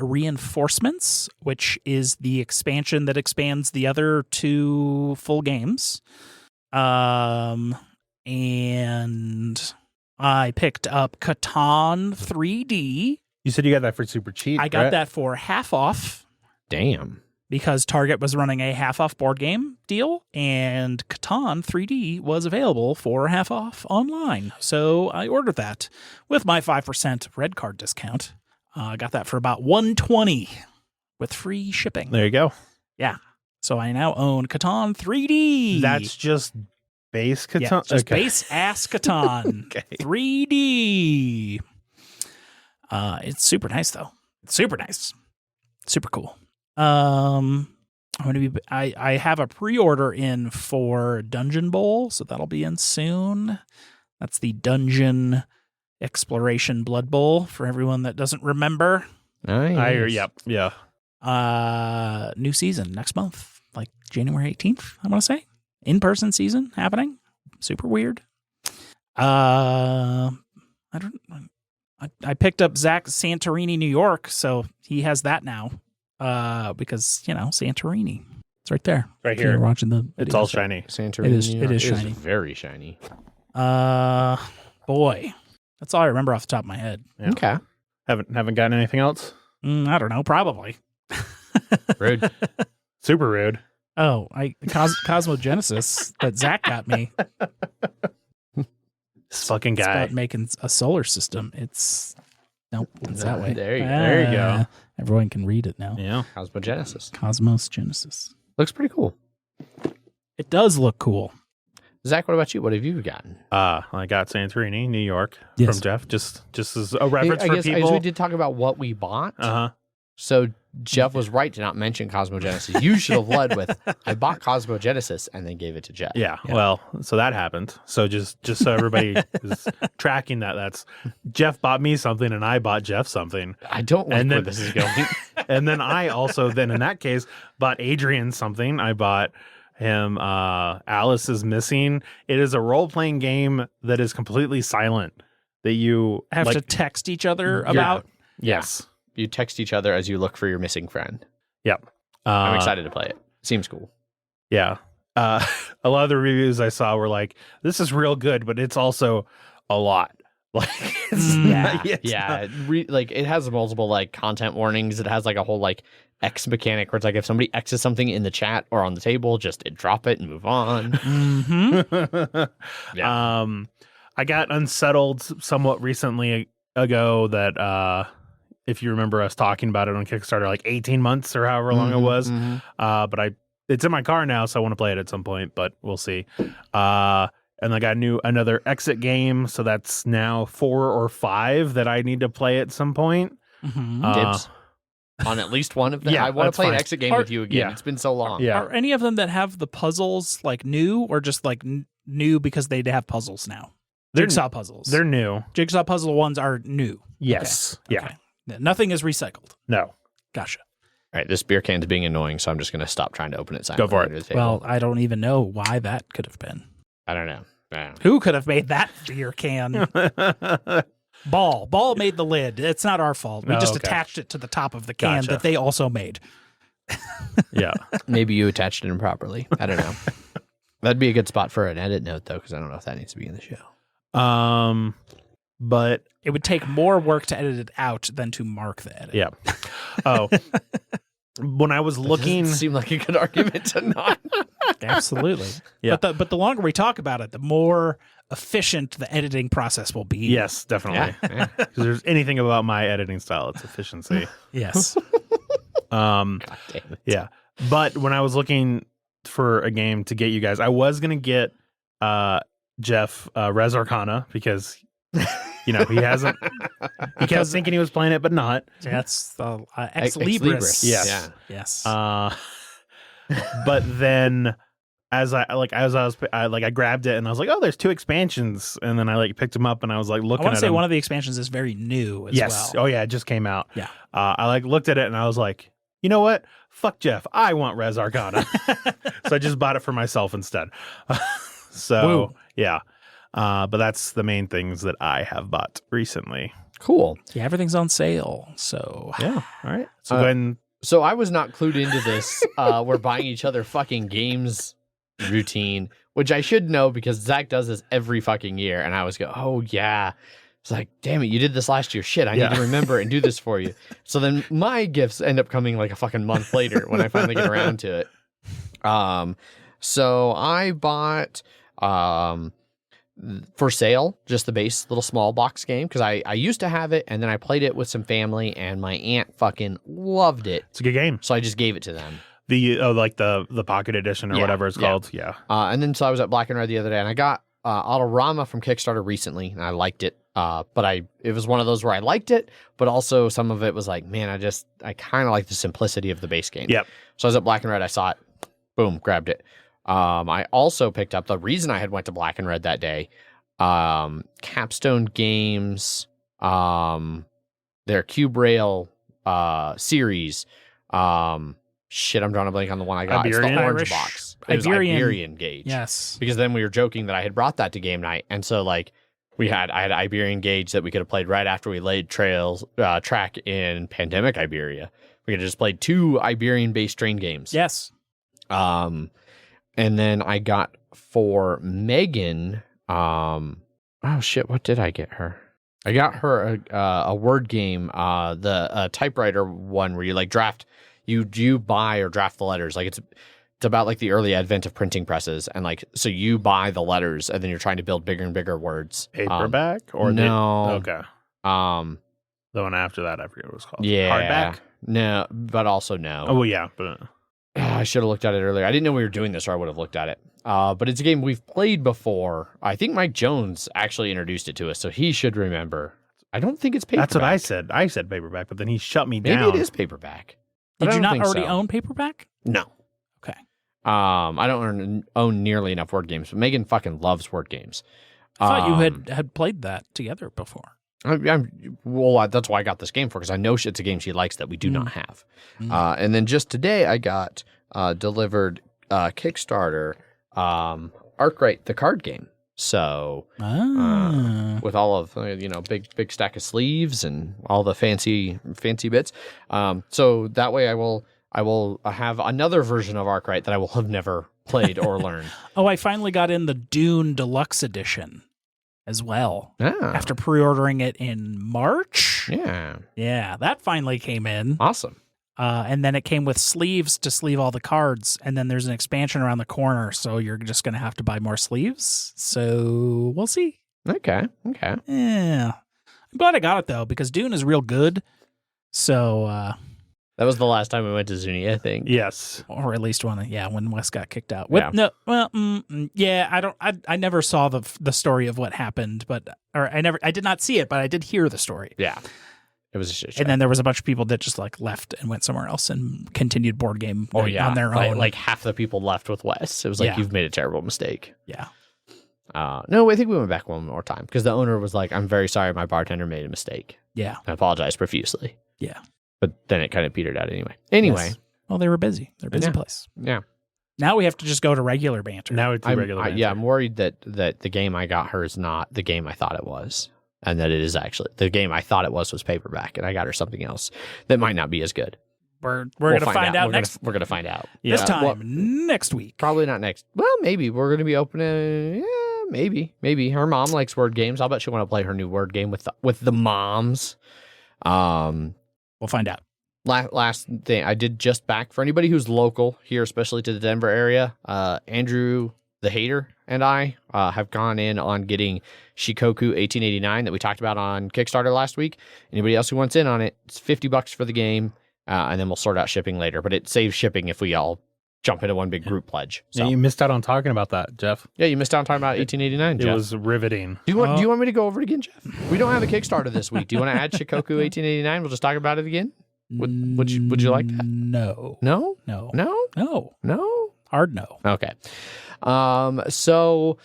Reinforcements, which is the expansion that expands the other 2 full games. And I picked up Catan 3D. You said you got that for super cheap. I got that for half off. Damn. Because Target was running a half off board game deal, and Catan 3D was available for half off online. So I ordered that with my 5% red card discount. I got that for about $120 with free shipping. There you go. Yeah. So I now own Catan 3D. That's just base Catan. Yeah, just base ass Catan 3D. It's super nice though. It's super nice. Super cool. I have a pre-order in for Dungeon Bowl, so that'll be in soon. That's the Dungeon Exploration Blood Bowl for everyone that doesn't remember. Nice. Yeah. New season next month, like January 18th, I want to say. In-person season happening. Super weird. I picked up Zach Santorini, New York, so he has that now. Because Santorini, it's right there. Right If here. you're watching the. It's all shiny. Santorini. It is shiny. Very shiny. Boy, that's all I remember off the top of my head. Yeah. Okay. Haven't gotten anything else? I don't know. Probably. Rude. Super rude. Oh, Cosmogenesis that Zach got me. This fucking It's guy. about making a solar system. It's that way. There you go. Everyone can read it now. Yeah. Cosmogenesis. Cosmos Genesis. Looks pretty cool. It does look cool. Zach, what about you? What have you gotten? I got Santorini, New York, Yes. from Jeff. Just as a reference I for guess people. we did talk about what we bought. Uh-huh. So Jeff was right to not mention Cosmogenesis. You should have led with, I bought Cosmogenesis and then gave it to Jeff. Yeah. Well, so that happened. So just so everybody is tracking that's Jeff bought me something and I bought Jeff something. I don't like And where then- this is going. And then I also then in that case bought Adrian something. I bought him Alice is Missing. It is a role-playing game that is completely silent that you Have to text each other about. Yes. You text each other as you look for your missing friend. Yep. I'm excited to play it. Seems cool. Yeah. A lot of the reviews I saw were like, this is real good, but it's also a lot. Like, it's not- it's not- It has multiple like content warnings. It has like a whole like X mechanic where it's like if somebody X's something in the chat or on the table, just drop it and move on. Yeah. I got Unsettled somewhat recently ago that, if you remember us talking about it on Kickstarter, like 18 months or however long it was. But it's in my car now, so I want to play it at some point, but we'll see. And I got another Exit game, so that's now 4 or 5 that I need to play at some point. Dibs on at least one of them. Yeah, I want to that's play an fine. Exit game with you again. Yeah. It's been so long. Yeah. Are any of them that have the puzzles like new or just like new because they have puzzles now? They're- Jigsaw puzzles. They're new. Jigsaw puzzle ones are new. Yes. Okay. Yeah. Okay. Nothing is recycled. No. Gotcha. All right, this beer can's being annoying, so I'm just going to stop trying to open it silently. Go for it. under the table. Well, I don't even know why that could have been. I don't know. Who could have made that beer can? Ball made the lid. It's not our fault. We just attached it to the top of the can that they also made. Yeah. Maybe you attached it improperly. I don't know. That'd be a good spot for an edit note, though, because I don't know if that needs to be in the show. But it would take more work to edit it out than to mark the edit. yeah. Oh, when I was looking, seemed like a good argument to not. Absolutely. Yeah. But the longer we talk about it, the more efficient the editing process will be. yes, definitely. Yeah. Because there's anything about my editing style, it's efficiency. Yes. God damn it. Yeah. But when I was looking for a game to get you guys, I was gonna get Jeff Res Arcana because he hasn't. He kept thinking he was playing it, but not. That's the Ex Ex Libris. Libris. Yes. Yeah. Yes. But then I grabbed it and I was like, oh, there's 2 expansions, and then I picked them up and I was I looking want at to say them. One of the expansions is very new as Yes. well. Oh yeah, it just came out. Yeah. I looked at it and I was like, you know what? Fuck Jeff. I want Res Arcana. So I just bought it for myself instead. So Woo. yeah. But that's the main things that I have bought recently. Cool. Yeah, everything's on sale. So Yeah. All right. So when So I was not clued into this. We're buying each other fucking games routine, which I should know because Zach does this every fucking year. And I always go, oh, yeah. It's like, damn it, you did this last year. Shit, I need to remember and do this for you. So then my gifts end up coming like a fucking month later when I finally get around to it. So I bought for sale just the base little small box game because I used to have it and then I played it with some family and my aunt fucking loved it. it's a good game. So I just gave it to them. The pocket edition or whatever it's called. Yeah. And then so I was at Black and Red the other day and I got Autorama from Kickstarter recently and I liked it. But it was one of those where I liked it, but also some of it was like, man, I kind of like the simplicity of the base game. Yep. So I was at Black and Red, I saw it, boom, grabbed it. I also picked up the reason I had went to Black and Red that day, Capstone Games, their Cube Rail series. Shit, I'm drawing a blank on the one I got. Iberian? It's the orange Irish. box. It was Iberian. Iberian Gauge. yes. Because then we were joking that I had brought that to game night, and so I had Iberian Gauge that we could have played right after we laid track in Pandemic Iberia. We could have just played 2 Iberian-based train games. Yes. And then I got for Megan, oh shit, what did I get her? I got her a word game, the typewriter one where you draft, you buy or draft the letters. It's about the early advent of printing presses, and so you buy the letters and then you're trying to build bigger and bigger words. Paperback or no? Okay. The one after that, I forget what it was called. Yeah, Hardback. No, but also no. Oh well, yeah, but I should have looked at it earlier. I didn't know we were doing this, or I would have looked at it. But it's a game we've played before. I think Mike Jones actually introduced it to us, so he should remember. I don't think it's paperback. that's what I said. I said paperback, but then he shut me down. Maybe it is paperback. But Did I you don't not think already so. own paperback? No. Okay. I don't own nearly enough word games, but Megan fucking loves word games. I thought you had played that together before. That's why I got this game for, because I know it's a game she likes that we do not have. And then just today I got delivered Kickstarter Arkwright, the card game. So with all of big stack of sleeves and all the fancy bits. So that way I will have another version of Arkwright that I will have never played or learned. Oh, I finally got in the Dune Deluxe Edition as well. After pre-ordering it in March. Yeah, that finally came in. Awesome. And then it came with sleeves to sleeve all the cards, and then there's an expansion around the corner, so you're just going to have to buy more sleeves. So we'll see. Okay. Yeah. I'm glad I got it, though, because Dune is real good. So... that was the last time we went to Zuni, I think. Yes. Or at least when Wes got kicked out. I never saw the story of what happened, I did not see it, but I did hear the story. Yeah. It was a shit show. And then there was a bunch of people that just left and went somewhere else and continued board game on their own. Like half the people left with Wes. It was like, you've made a terrible mistake. Yeah. No, I think we went back one more time because the owner was like, I'm very sorry, my bartender made a mistake. Yeah. I apologize profusely. Yeah. But then it kind of petered out anyway. Anyway. Yes. Well, they were busy. They're a busy place. Yeah. Now we have to just go to regular banter. Now it's regular banter. Yeah, I'm worried that the game I got her is not the game I thought it was. And that it is actually the game I thought it was paperback, and I got her something else that might not be as good. We're going to find out next. We're going to find out. This time next week. Probably not next. Well, maybe we're going to be opening. Yeah, maybe. Her mom likes word games. I'll bet she'll want to play her new word game with the moms. We'll find out. Last thing, I did just back for anybody who's local here, especially to the Denver area. Andrew the Hater and I have gone in on getting Shikoku 1889 that we talked about on Kickstarter last week. Anybody else who wants in on it, it's $50 for the game, and then we'll sort out shipping later. But it saves shipping if we all jump into one big group pledge. So. Yeah, you missed out on talking about that, Jeff. Yeah, you missed out on talking about 1889, Jeff. It was riveting. Do you want me to go over it again, Jeff? We don't have a Kickstarter this week. Do you want to add Shikoku 1889? We'll just talk about it again. Would you like that? No. No? No. No? No. No? Hard no. Okay. So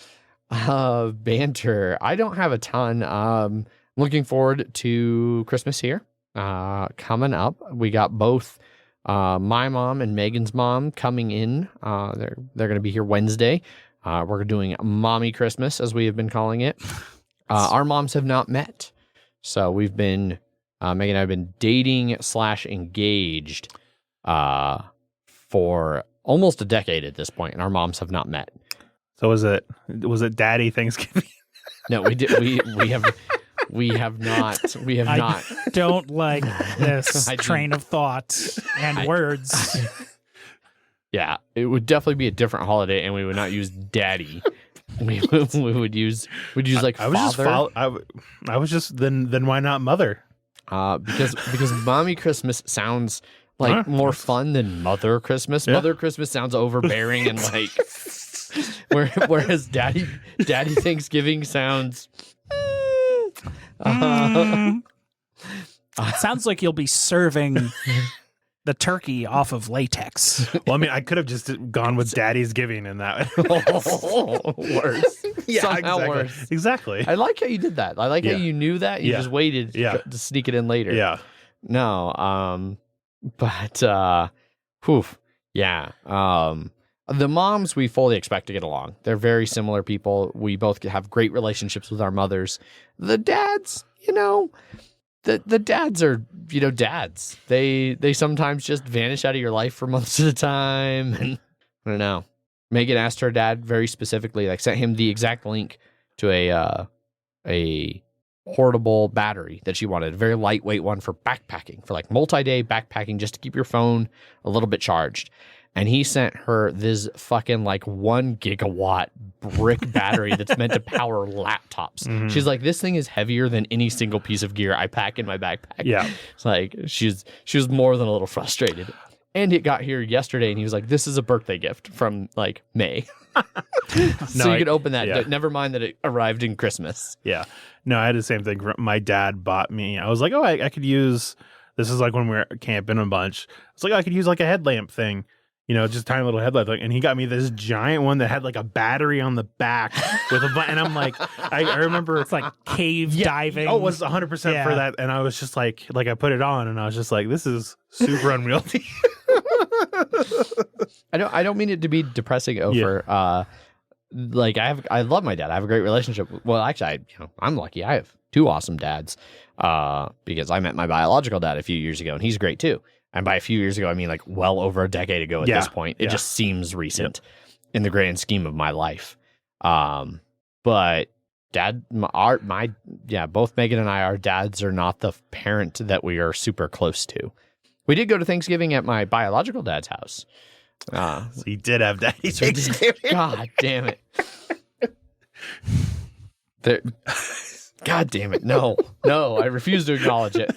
banter. I don't have a ton. Looking forward to Christmas here. Coming up. We got both my mom and Megan's mom coming in. They're going to be here Wednesday. We're doing Mommy Christmas, as we have been calling it. Our moms have not met. So we've been Megan and I have been dating / engaged for almost a decade at this point, and our moms have not met. So was it Daddy Thanksgiving? No, we did. We have not. I don't like this train of thought and words. Yeah, it would definitely be a different holiday, and we would not use Daddy. we would use like Father. I was just then why not Mother? Because Mommy Christmas sounds like more fun than Mother Christmas. Yeah. Mother Christmas sounds overbearing and like, whereas Daddy Thanksgiving sounds. Sounds like you'll be serving the turkey off of latex. Well, I mean, I could have just gone with Daddy's Giving in that. Worse. Yeah, somehow exactly. Worse. Exactly. I like how you did that. I like how you knew that. You just waited to sneak it in later. Yeah. No. But yeah. The moms we fully expect to get along. They're very similar people. We both have great relationships with our mothers. The dads, the dads are, dads. They sometimes just vanish out of your life for months at a time. And I don't know. Megan asked her dad very specifically, like sent him the exact link to a portable battery that she wanted, a very lightweight one for backpacking, for like multi-day backpacking, just to keep your phone a little bit charged. And he sent her this fucking like 1 gigawatt brick battery that's meant to power laptops. Mm-hmm. She's like, this thing is heavier than any single piece of gear I pack in my backpack. Yeah. It's like, she was more than a little frustrated. And it got here yesterday, and he was like, this is a birthday gift from like May. So you could open that. Yeah. Never mind that it arrived in Christmas. Yeah. No, I had the same thing. My dad bought me. I was like, oh, I could use, this is like when we were camping a bunch. It's like, I could use like a headlamp thing. Just a tiny little headlight thing. And he got me this giant one that had like a battery on the back with a button. And I'm like, I remember it's like cave diving. Oh, it was 100% for that. And I was just like I put it on and I was just like, this is super unwieldy. I don't mean it to be depressing over, I love my dad. I have a great relationship. Well, actually, I'm lucky. I have 2 awesome dads, because I met my biological dad a few years ago and he's great too. And by a few years ago, I mean like well over a decade ago at this point. It just seems recent in the grand scheme of my life. But dad, both Megan and I, our dads are not the parent that we are super close to. We did go to Thanksgiving at my biological dad's house. So you did have daddy Thanksgiving. God damn it. God damn it. No, I refuse to acknowledge it.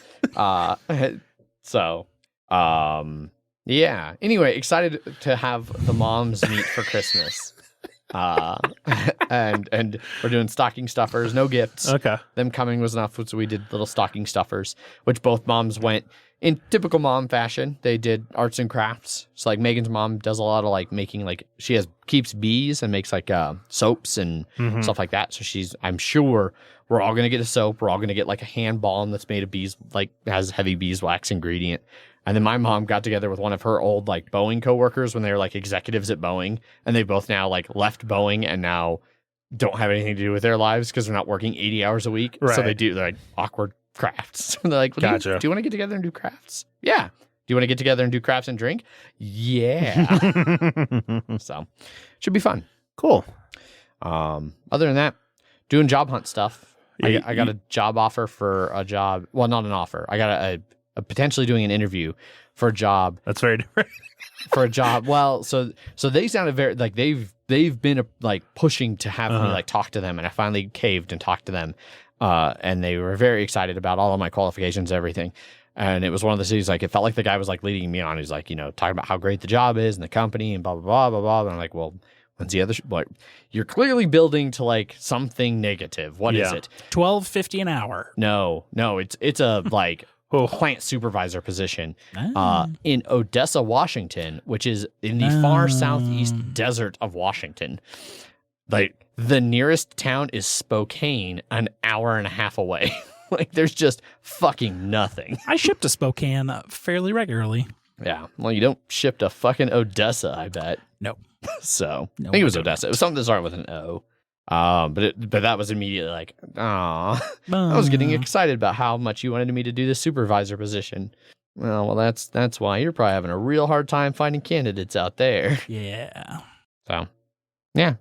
Yeah. Anyway, excited to have the moms meet for Christmas. And we're doing stocking stuffers, no gifts. Okay. Them coming was enough, so we did little stocking stuffers, which both moms went in typical mom fashion, they did arts and crafts. So like Megan's mom does a lot of like making like keeps bees and makes like soaps and stuff like that. So I'm sure we're all gonna get a soap. We're all gonna get like a hand balm that's made of bees, like has heavy beeswax ingredient. And then my mom got together with one of her old like Boeing coworkers when they were like executives at Boeing, and they both now like left Boeing and now don't have anything to do with their lives because they're not working 80 hours a week. Right. So they're like awkward crafts. They're like, well, Gotcha. do you want to get together and do crafts? Yeah. Do you want to get together and do crafts and drink? Yeah. So should be fun. Cool. Other than that, doing job hunt stuff. I got a job offer for a job. Well, not an offer. I got a potentially doing an interview for a job. That's very different. For a job. Well, so they sounded very like they've been like pushing to have me like talk to them, and I finally caved and talked to them. And they were very excited about all of my qualifications, everything. And it was one of the cities, like, it felt like the guy was like leading me on. He's like, you know, talking about how great the job is and the company and blah, blah, blah, blah, blah. And I'm like, well, when's the other, like, you're clearly building to like something negative. What is it? $12.50 an hour. No, it's a like plant supervisor position in Odessa, Washington, which is in the far southeast desert of Washington. Like, the nearest town is Spokane, an hour and a half away. Like, there's just fucking nothing. I ship to Spokane fairly regularly. Yeah. Well, you don't ship to fucking Odessa, I bet. No. So, No, I think it was Odessa. It was something that started with an O. But that was immediately like, I was getting excited about how much you wanted me to do the supervisor position. Well, that's why you're probably having a real hard time finding candidates out there. Yeah. So, yeah.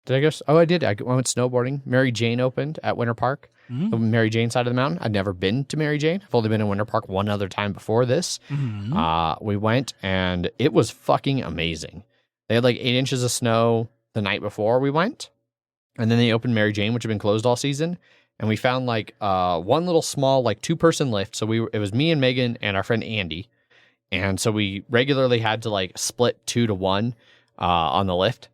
Did I go? Oh, I did. I went snowboarding. Mary Jane opened at Winter Park, the Mary Jane side of the mountain. I'd never been to Mary Jane. I've only been in Winter Park one other time before this. We went, and it was fucking amazing. They had like 8 inches of snow the night before we went, and then they opened Mary Jane, which had been closed all season. And we found like one little small like 2-person lift. So it was me and Megan and our friend Andy, and so we regularly had to like split 2 to 1 on the lift.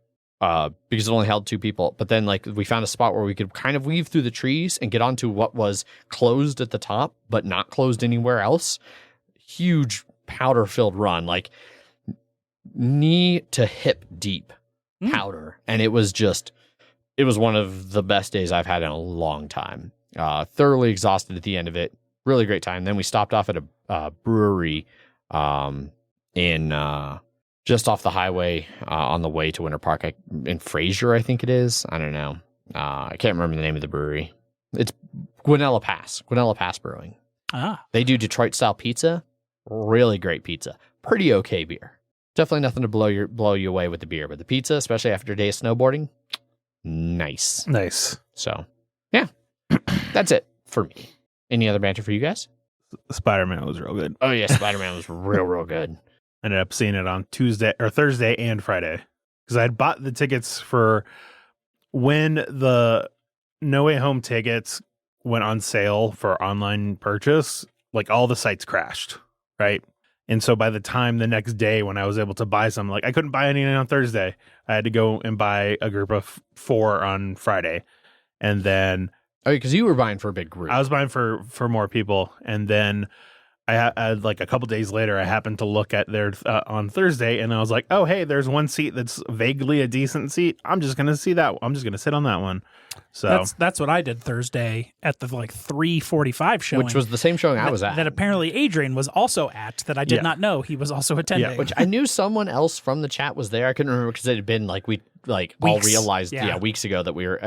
Because it only held 2 people. But then like we found a spot where we could kind of weave through the trees and get onto what was closed at the top, but not closed anywhere else. Huge powder filled run, like knee to hip deep powder. And it was one of the best days I've had in a long time. Thoroughly exhausted at the end of it. Really great time. Then we stopped off at a brewery in just off the highway on the way to Winter Park in Fraser, I think it is. I don't know. I can't remember the name of the brewery. It's Guanella Pass Brewing. They do Detroit-style pizza. Really great pizza. Pretty okay beer. Definitely nothing to blow you away with the beer, but the pizza, especially after a day of snowboarding, nice. So, yeah, that's it for me. Any other banter for you guys? Spider-Man was real good. Oh, yeah, Spider-Man was real good. Ended up seeing it on Thursday and Friday because I had bought the tickets for when the No Way Home tickets went on sale for online purchase. Like all the sites crashed, right? And so by the time the next day when I was able to buy some, like I couldn't buy any on Thursday. I had to go and buy a group of 4 on Friday, and then because you were buying for a big group. I was buying for more people, and then I had like a couple days later, I happened to look at their on Thursday, and I was like, "Oh, hey, there's one seat that's vaguely a decent seat. I'm just gonna see that. I'm just gonna sit on that one." So that's what I did Thursday at the like 3:45 showing, which was the same showing I was at. That apparently Adrian was also at. That I did not know he was also attending. Yeah, which I knew someone else from the chat was there. I couldn't remember because it had been like all realized weeks ago that we were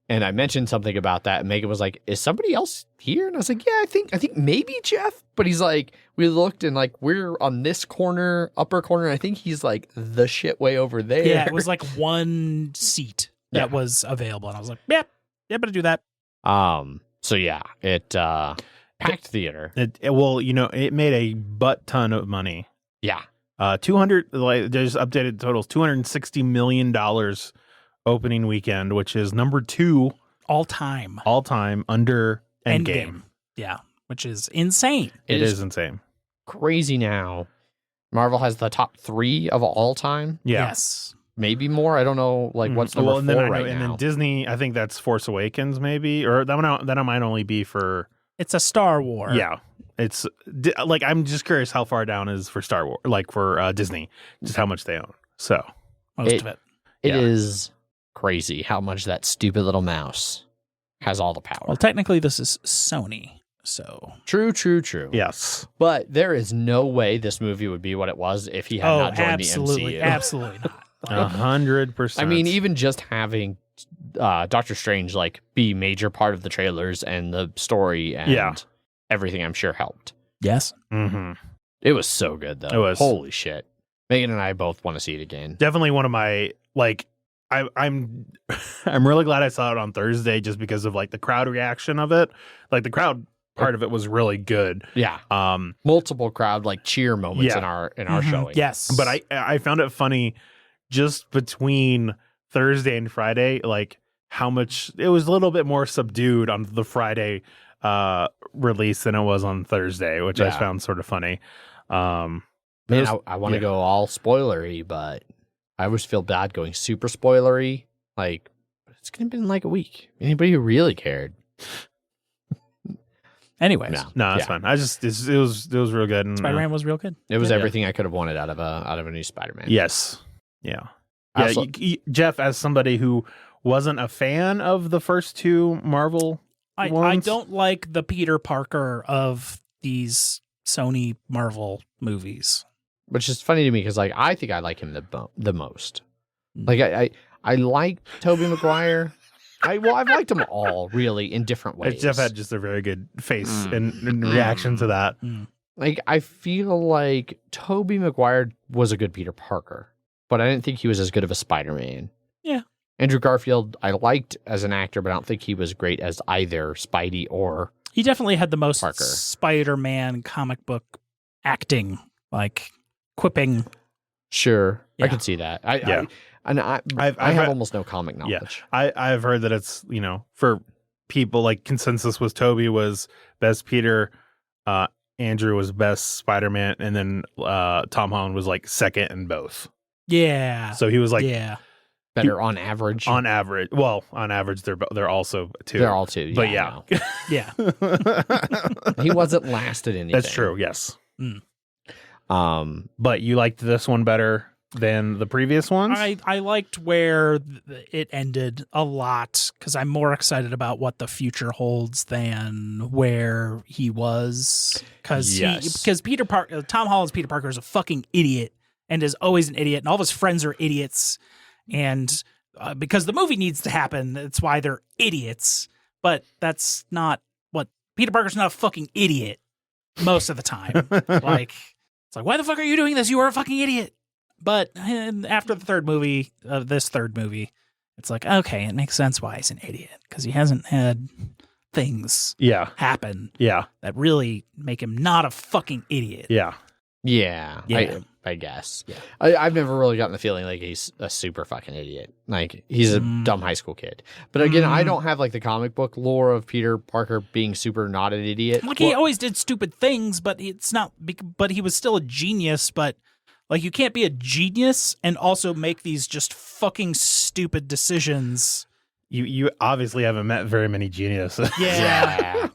and I mentioned something about that, and Megan was like, "Is somebody else here?" And I was like, "Yeah, I think maybe Jeff." But he's like, we looked and like we're on this corner, upper corner. And I think he's like the shit way over there. Yeah, it was like one seat that was available, and I was like, "Yeah, better do that." So yeah, it packed theater. It made a butt ton of money. Yeah, 200. Like there's updated totals. $260 million. Opening weekend, which is number 2 all time under Endgame. Yeah, which is insane. It is insane. Crazy now. Marvel has the top 3 of all time. Yeah. Yes. Maybe more. I don't know what's number 4 right now. And then Disney, I think that's Force Awakens maybe, or that might only be for... It's a Star Wars. Yeah. it's like I'm just curious how far down is for Star Wars, like for Disney, just how much they own. So Most of it. It Yeah. is crazy how much that stupid little mouse has all the power. Well, technically, this is Sony. So True. yes, But there is no way this movie would be what it was if he had not joined absolutely, the MCU. absolutely not. 100%. I mean, even just having Doctor Strange like be major part of the trailers and the story and everything, I'm sure helped. Yes. hmm It was so good though. It was. Holy shit. Megan and I both want to see it again. definitely one of my like. I'm really glad I saw it on Thursday just because of like the crowd reaction of it. Like the crowd part of it was really good. Yeah. Um, Multiple crowd like cheer moments Yeah. in our Mhm. showing. Yes. but I found it funny just between Thursday and Friday, like how much it was a little bit more subdued on the Friday release than it was on Thursday, which I Yeah. found sort of funny. Man, there's- I want to yeah. go all spoilery, but I always feel bad going super spoilery. Like, it's going to be in like a week. Anybody who really cared. anyways, No. No, that's Yeah. fine. I just it was real good. And, Spider-Man was real good. It was Yeah. everything I could have wanted out of a new Spider-Man. yes, yeah, I yeah. also- Jeff, as somebody who wasn't a fan of the first two Marvel I ones, don't like the Peter Parker of these Sony Marvel movies. Which is funny to me because like I think I like him the most. Mm. Like I like Tobey Maguire. I've liked them all really in different ways. Jeff had just a very good face Mm. and reaction to that. Like I feel like Tobey Maguire was a good Peter Parker, but I didn't think he was as good of a Spider-Man. Yeah. Andrew Garfield I liked as an actor, but I don't think he was great as either Spidey or He definitely had the most Parker. Spider-Man comic book acting, like quipping. Sure. I Yeah. could see that. Yeah. I I've have read- almost no comic knowledge. I've heard that it's, for people like consensus was Toby was best Peter, Andrew was best Spider-Man, and then Tom Holland was like second in both. Yeah. So he was like yeah. Better on average. on average. Well, on average they're also two. They're all two. But I yeah. know. Yeah. He wasn't lasted anything. That's true. Yes. Um, But you liked this one better than the previous ones? I liked where it ended a lot because I'm more excited about what the future holds than where he was. Because Yes. Tom Holland's Peter Parker is a fucking idiot and is always an idiot, and all of his friends are idiots. And because the movie needs to happen, that's why they're idiots. But that's not what Peter Parker's not a fucking idiot most of the time. Like, it's like, why the fuck are you doing this? You are a fucking idiot. But after the third movie, this third movie, it's like, okay, it makes sense why he's an idiot because he hasn't had things Yeah. happen Yeah. that really make him not a fucking idiot. Yeah. yeah, Yeah. I guess. Yeah. I've never really gotten the feeling like he's a super fucking idiot. Like he's a dumb high school kid. But again, I don't have like the comic book lore of Peter Parker being super not an idiot. Like he always did stupid things, but it's not. But he was still a genius. But like you can't be a genius and also make these just fucking stupid decisions. You obviously haven't met very many geniuses. Yeah.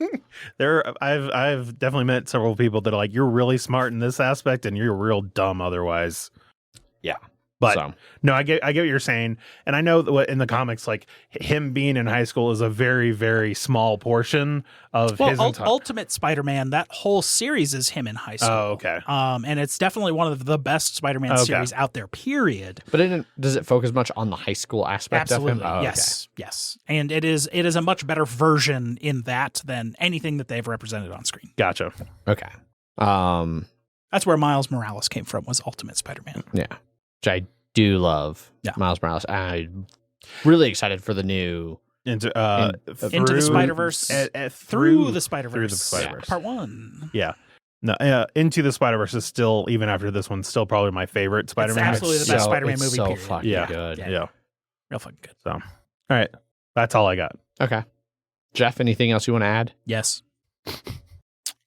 I've definitely met several people that are like, you're really smart in this aspect and you're real dumb otherwise. Yeah. But So. no, I get what you're saying. And I know that what in the comics, like him being in high school is a very, very small portion of his entire. Ultimate Spider-Man, that whole series is him in high school. Oh, okay. And it's definitely one of the best Spider-Man Okay. series out there, period. But does it focus much on the high school aspect Absolutely. of him? Oh, Yes. Yes. And it is a much better version in that than anything that they've represented on screen. Gotcha. Okay. That's where Miles Morales came from, was Ultimate Spider-Man. Yeah. Which I do love. Yeah. Miles Morales. I'm really excited for the new. Into Into the Spider-Verse. Through the Spider-Verse. Through the Spider-Verse. Part 1. Yeah. No, Into the Spider-Verse is still, even after this one, still probably my favorite Spider-Man. absolutely the best Spider-Man it's movie, So period. fucking Yeah. good. Yeah. Real fucking good. So, all right. That's all I got. Okay. Jeff, anything else you want to add? Yes.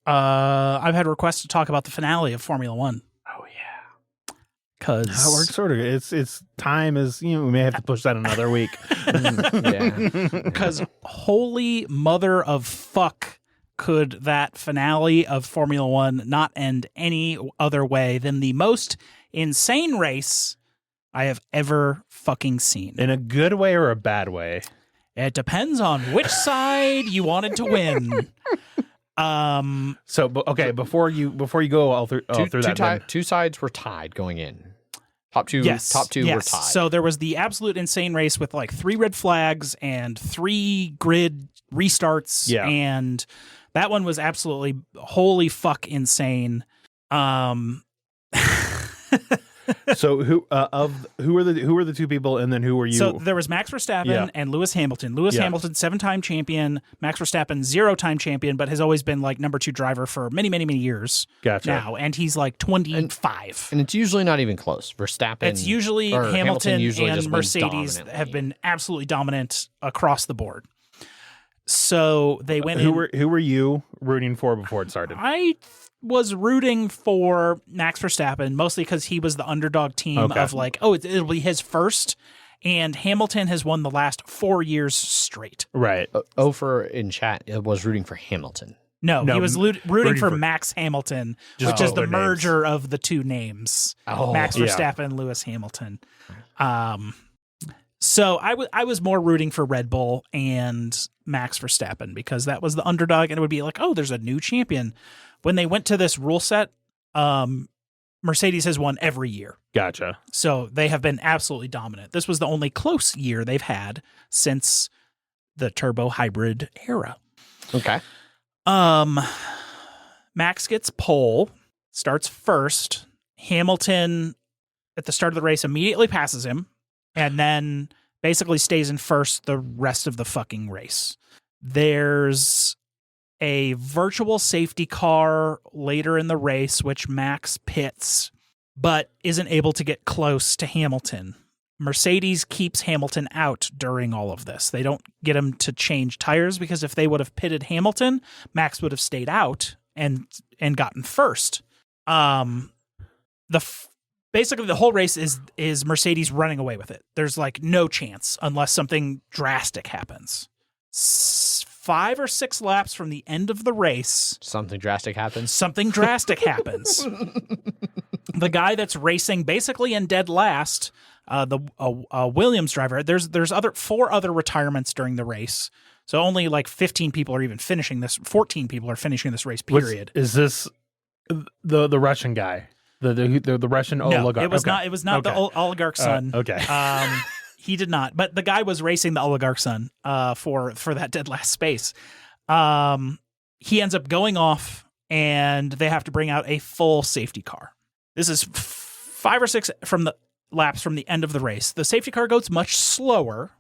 I've had requests to talk about the finale of Formula One. Oh yeah. Because We're sort of, it's time is, we may have to push that another week. Yeah. Because holy mother of fuck, could that finale of Formula One not end any other way than the most insane race I have ever fucking seen. In a good way or a bad way? It depends on which side you wanted to win. Before you go all through that. Two sides were tied going in. Top two were tied. So there was the absolute insane race with like 3 red flags and 3 grid restarts. Yeah. And that one was absolutely holy fuck insane. So who were the 2 people, and then who were you? So there was Max Verstappen and Lewis Hamilton. Lewis Hamilton, 7-time champion. Max Verstappen, 0-time champion, but has always been like number 2 driver for many, many, many years. Gotcha. Now, and he's like 25. And it's usually not even close. Verstappen. It's usually Hamilton and Mercedes have been absolutely dominant across the board. So they went. Who were you rooting for before it started? I was rooting for Max Verstappen mostly because he was the underdog team of like, it'll be his first, and Hamilton has won the last 4 years straight. Right. Ofer in chat was rooting for Hamilton. No, he was rooting for Max Hamilton, which is the merger of the 2 names. Max Verstappen and Lewis Hamilton. So I was more rooting for Red Bull and Max Verstappen because that was the underdog, and it would be like, there's a new champion. When they went to this rule set, Mercedes has won every year. Gotcha. So they have been absolutely dominant. This was the only close year they've had since the turbo hybrid era. Okay. Max gets pole, starts first. Hamilton at the start of the race immediately passes him, and then basically stays in first the rest of the fucking race. There's a virtual safety car later in the race, which Max pits, but isn't able to get close to Hamilton. Mercedes keeps Hamilton out during all of this. They don't get him to change tires because if they would have pitted Hamilton, Max would have stayed out and gotten first. Basically the whole race is Mercedes running away with it. There's like no chance unless something drastic happens. 5 or 6 laps from the end of the race, something drastic happens. The guy that's racing basically in dead last, the Williams driver. There's 4 other retirements during the race, so only like 15 people are even finishing this. 14 people are finishing this race. Period. Is this the Russian guy? The Russian oligarch? No, it was not. It was not the oligarch son. Okay. He did not, but the guy was racing the oligarch son for that dead last space. He ends up going off, and they have to bring out a full safety car. This is 5 or 6 from the laps from the end of the race. The safety car goes much slower,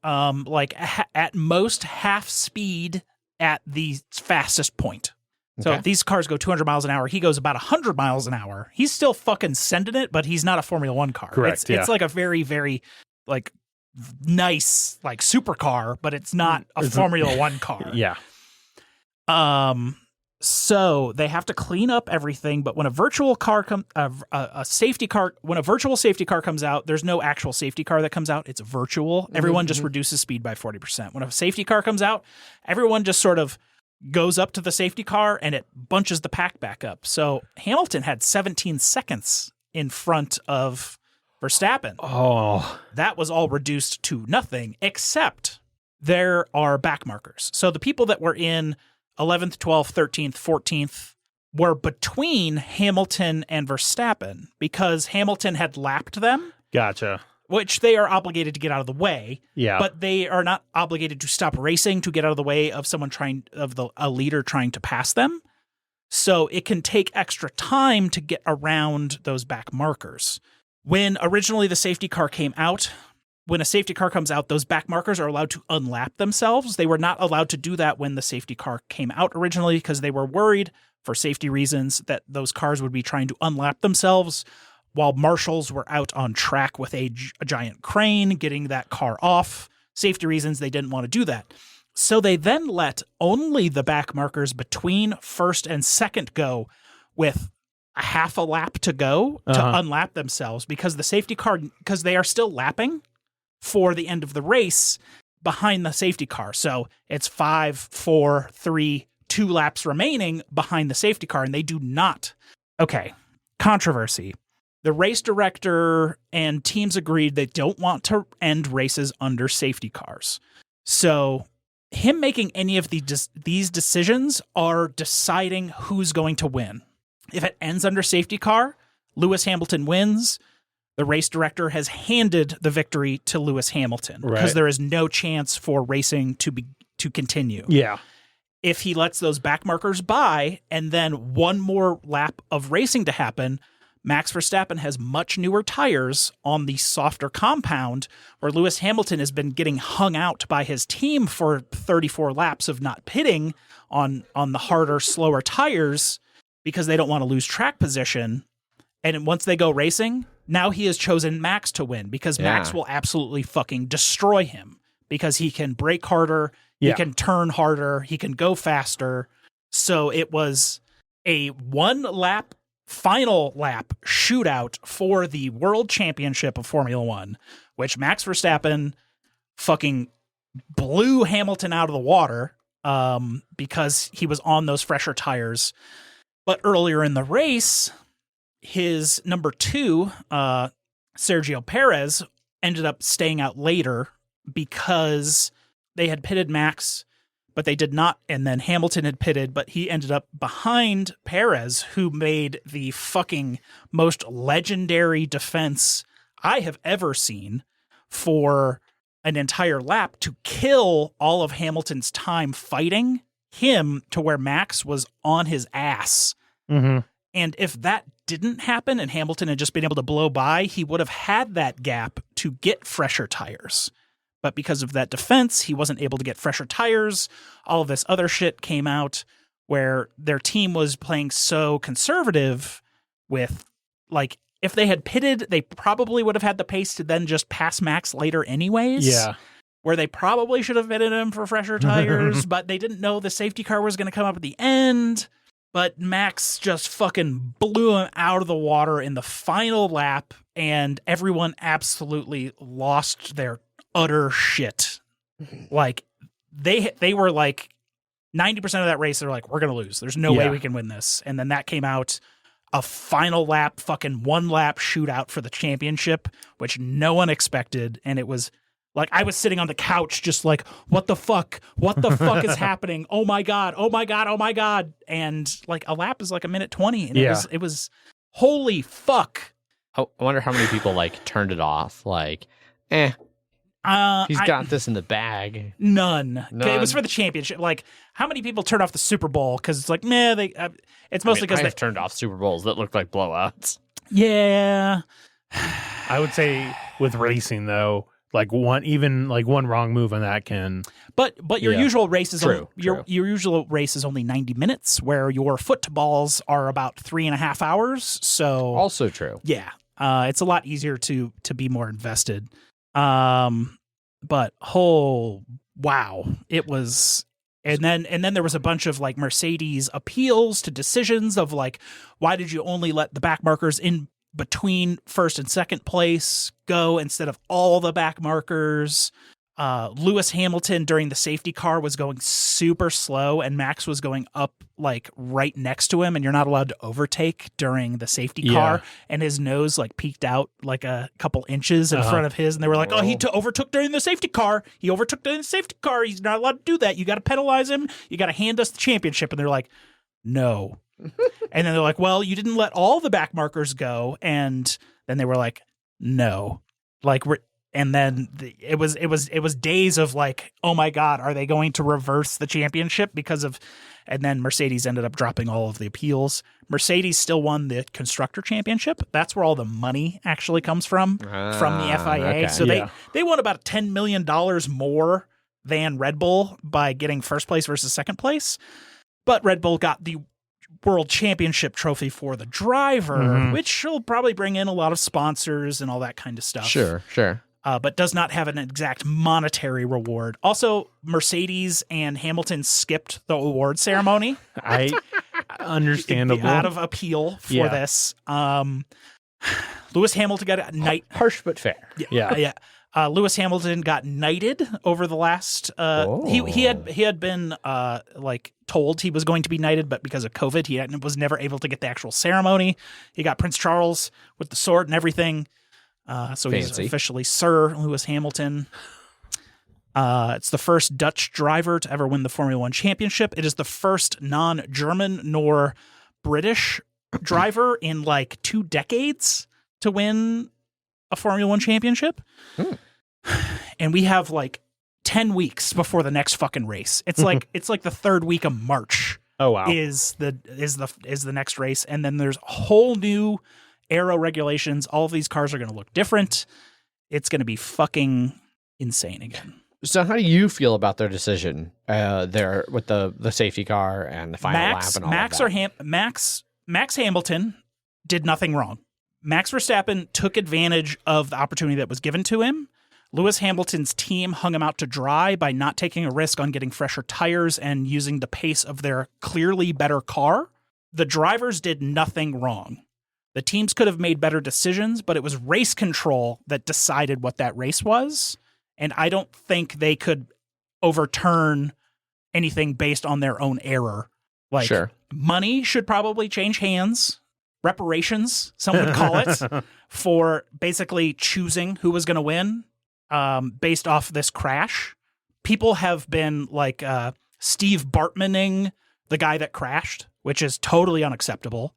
at most half speed at the fastest point. So if these cars go 200 miles an hour, he goes about 100 miles an hour. He's still fucking sending it, but he's not a Formula One car. Correct. It's like a very, very like nice like supercar, but it's not a Formula One car. Yeah. So they have to clean up everything, but when a virtual car when a virtual safety car comes out, there's no actual safety car that comes out. It's virtual. Everyone just reduces speed by 40%. When a safety car comes out, everyone just sort of goes up to the safety car and it bunches the pack back up. So Hamilton had 17 seconds in front of Verstappen. Oh. That was all reduced to nothing, except there are back markers. So the people that were in 11th, 12th, 13th, 14th were between Hamilton and Verstappen because Hamilton had lapped them. Gotcha. Which they are obligated to get out of the way. Yeah. But they are not obligated to stop racing to get out of the way of a leader trying to pass them. So it can take extra time to get around those back markers. When originally the safety car came out, when a safety car comes out, those back markers are allowed to unlap themselves. They were not allowed to do that when the safety car came out originally because they were worried for safety reasons that those cars would be trying to unlap themselves while marshals were out on track with a giant crane getting that car off. Safety reasons, they didn't want to do that. So they then let only the back markers between first and second go with a half a lap to go to unlap themselves because the safety car, because they are still lapping for the end of the race behind the safety car. So it's 5, 4, 3, 2 laps remaining behind the safety car, and they do not. Okay, controversy. The race director and teams agreed they don't want to end races under safety cars. So him making any of these decisions are deciding who's going to win. If it ends under safety car, Lewis Hamilton wins. The race director has handed the victory to Lewis Hamilton because there is no chance for racing to continue. Yeah. If he lets those back markers by and then one more lap of racing to happen, Max Verstappen has much newer tires on the softer compound, where Lewis Hamilton has been getting hung out by his team for 34 laps of not pitting on the harder, slower tires because they don't want to lose track position. And once they go racing, now he has chosen Max to win because Max will absolutely fucking destroy him because he can brake harder, he can turn harder, he can go faster. So it was a final lap shootout for the World Championship of Formula One, which Max Verstappen fucking blew Hamilton out of the water because he was on those fresher tires. But earlier in the race, his number 2, Sergio Perez, ended up staying out later because they had pitted Max, but they did not. And then Hamilton had pitted, but he ended up behind Perez, who made the fucking most legendary defense I have ever seen for an entire lap to kill all of Hamilton's time fighting him to where Max was on his ass. Mm-hmm. And if that didn't happen and Hamilton had just been able to blow by, he would have had that gap to get fresher tires. But because of that defense, he wasn't able to get fresher tires. All of this other shit came out where their team was playing so conservative with, like, if they had pitted, they probably would have had the pace to then just pass Max later anyways. Yeah. Where they probably should have pitted him for fresher tires, but they didn't know the safety car was going to come up at the end. But Max just fucking blew him out of the water in the final lap, and everyone absolutely lost their utter shit. Like, they were like 90% of that race, they're like, we're going to lose. There's no way we can win this. And then that came out, a final lap, fucking 1 lap shootout for the championship, which no one expected. And it was like, I was sitting on the couch just like, what the fuck? What the fuck is happening? Oh my God. Oh my God. Oh my God. And like a lap is like 1:20. And it was holy fuck. I wonder how many people like turned it off. Like, he's got this in the bag. None. Okay, it was for the championship. Like, how many people turned off the Super Bowl? Because it's like, it's mostly because they've turned off Super Bowls that looked like blowouts. Yeah. I would say with racing though, like one wrong move on that can. But your usual race is true. Your usual race is only 90 minutes, where your footballs are about 3.5 hours. So also true. Yeah. It's a lot easier to be more invested. But wow, it was. And then there was a bunch of like Mercedes appeals to decisions of like, why did you only let the back markers in between first and second place go instead of all the back markers? Lewis Hamilton during the safety car was going super slow, and Max was going up like right next to him, and you're not allowed to overtake during the safety car. And his nose like peeked out like a couple inches in front of his, and they were like, "Oh, he overtook during the safety car. He overtook during the safety car. He's not allowed to do that. You got to penalize him. You got to hand us the championship." And they're like, "No." And then they're like, "Well, you didn't let all the back markers go." And then they were like, "No." Like and then it was days of like, oh my God, are they going to reverse the championship because of? And then Mercedes ended up dropping all of the appeals. Mercedes still won the constructor championship. That's where all the money actually comes from the FIA. Okay. So they won about $10 million more than Red Bull by getting first place versus second place. But Red Bull got the World Championship trophy for the driver, which will probably bring in a lot of sponsors and all that kind of stuff. Sure. But does not have an exact monetary reward. Also, Mercedes and Hamilton skipped the award ceremony. Understandable. Out of appeal for this. Lewis Hamilton got a knight. Harsh but fair. Yeah. Lewis Hamilton got knighted over the last. He had been like told he was going to be knighted, but because of COVID, he was never able to get the actual ceremony. He got Prince Charles with the sword and everything. So he's officially Sir Lewis Hamilton. It's the first Dutch driver to ever win the Formula One championship. It is the first non-German nor British driver in like 2 decades to win a Formula One championship. And we have like 10 weeks before the next fucking race. It's like the 3rd week of March. Oh wow. Is the next race, and then there's a whole new aero regulations. All of these cars are going to look different. It's going to be fucking insane again. So how do you feel about their decision there with the safety car and the final lap and all of that? Max Hamilton did nothing wrong. Max Verstappen took advantage of the opportunity that was given to him. Lewis Hamilton's team hung him out to dry by not taking a risk on getting fresher tires and using the pace of their clearly better car. The drivers did nothing wrong. The teams could have made better decisions, but it was race control that decided what that race was. And I don't think they could overturn anything based on their own error. Like, sure. Money should probably change hands. Reparations, some would call it, for basically choosing who was going to win based off this crash. People have been like Steve Bartmaning the guy that crashed, which is totally unacceptable.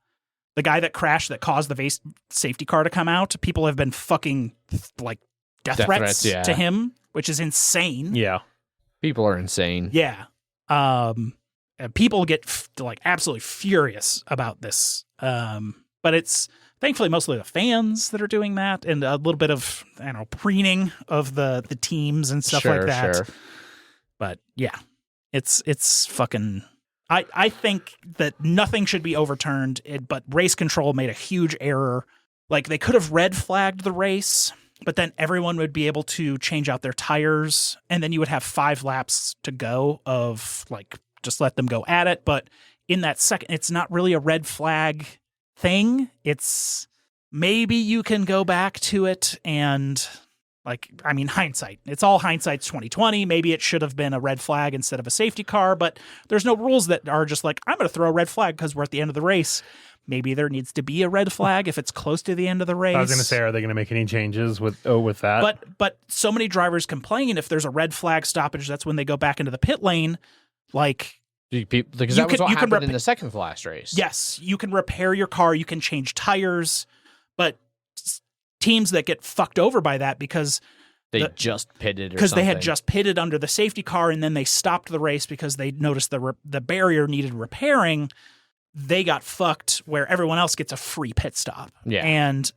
The guy that crashed that caused the safety car to come out, people have been fucking like death threats to him, which is insane. Yeah. People are insane. Yeah. People get like absolutely furious about this. But it's thankfully mostly the fans that are doing that, and a little bit of, I don't know, preening of the teams and stuff like that. Sure. But yeah, it's fucking, I think that nothing should be overturned, but race control made a huge error. Like, they could have red flagged the race, but then everyone would be able to change out their tires, and then you would have 5 laps to go of like, just let them go at it. But in that second, it's not really a red flag thing. It's maybe you can go back to it and, like, I mean, hindsight. It's all hindsight's 2020. Maybe it should have been a red flag instead of a safety car, but there's no rules that are just like, I'm going to throw a red flag because we're at the end of the race. Maybe there needs to be a red flag if it's close to the end of the race. I was going to say, are they going to make any changes with that? But so many drivers complain if there's a red flag stoppage, that's when they go back into the pit lane. Like, because that was what happened in the second to last race. Yes, you can repair your car, you can change tires, but teams that get fucked over by that because they just pitted because they had just pitted under the safety car and then they stopped the race because they noticed the barrier needed repairing. They got fucked where everyone else gets a free pit stop. Yeah. And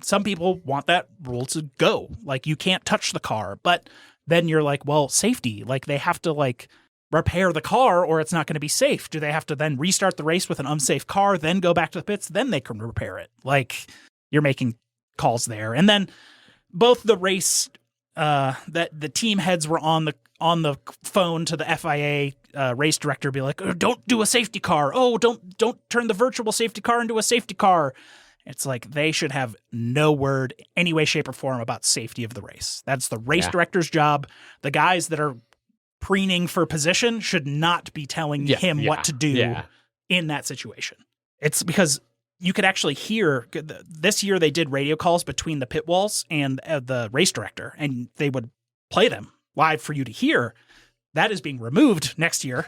some people want that rule to go. Like, you can't touch the car, but then you're like, well, safety, like, they have to like repair the car or it's not going to be safe. Do they have to then restart the race with an unsafe car, then go back to the pits, then they can repair it? Like, you're making calls there. And then both the race that the team heads were on the phone to the FIA race director, be like, oh, don't do a safety car. Oh, don't turn the virtual safety car into a safety car. It's like, they should have no word, any way, shape, or form about safety of the race. That's the race director's job. The guys that are preening for position should not be telling him what to do in that situation. It's because you could actually hear, this year they did radio calls between the pit walls and the race director, and they would play them live for you to hear. That is being removed next year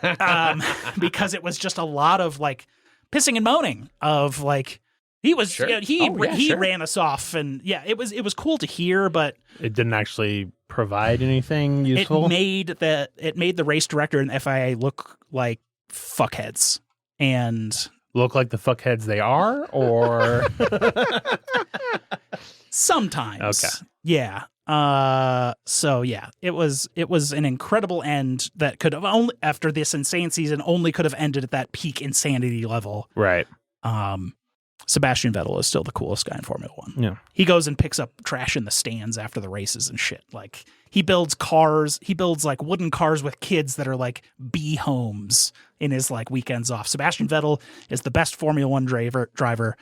because it was just a lot of like pissing and moaning of like, he was, he ran us off, and it was cool to hear, but it didn't actually provide anything useful. It made the race director and FIA look like fuckheads, and look like the fuckheads they are, or sometimes. Okay. Yeah. So yeah, it was an incredible end that could have only, after this insane season, only could have ended at that peak insanity level. Right. Sebastian Vettel is still the coolest guy in Formula One. Yeah. He goes and picks up trash in the stands after the races and shit. Like, he builds cars. He builds like wooden cars with kids that are like bee homes in his like weekends off. Sebastian Vettel is the best Formula One driver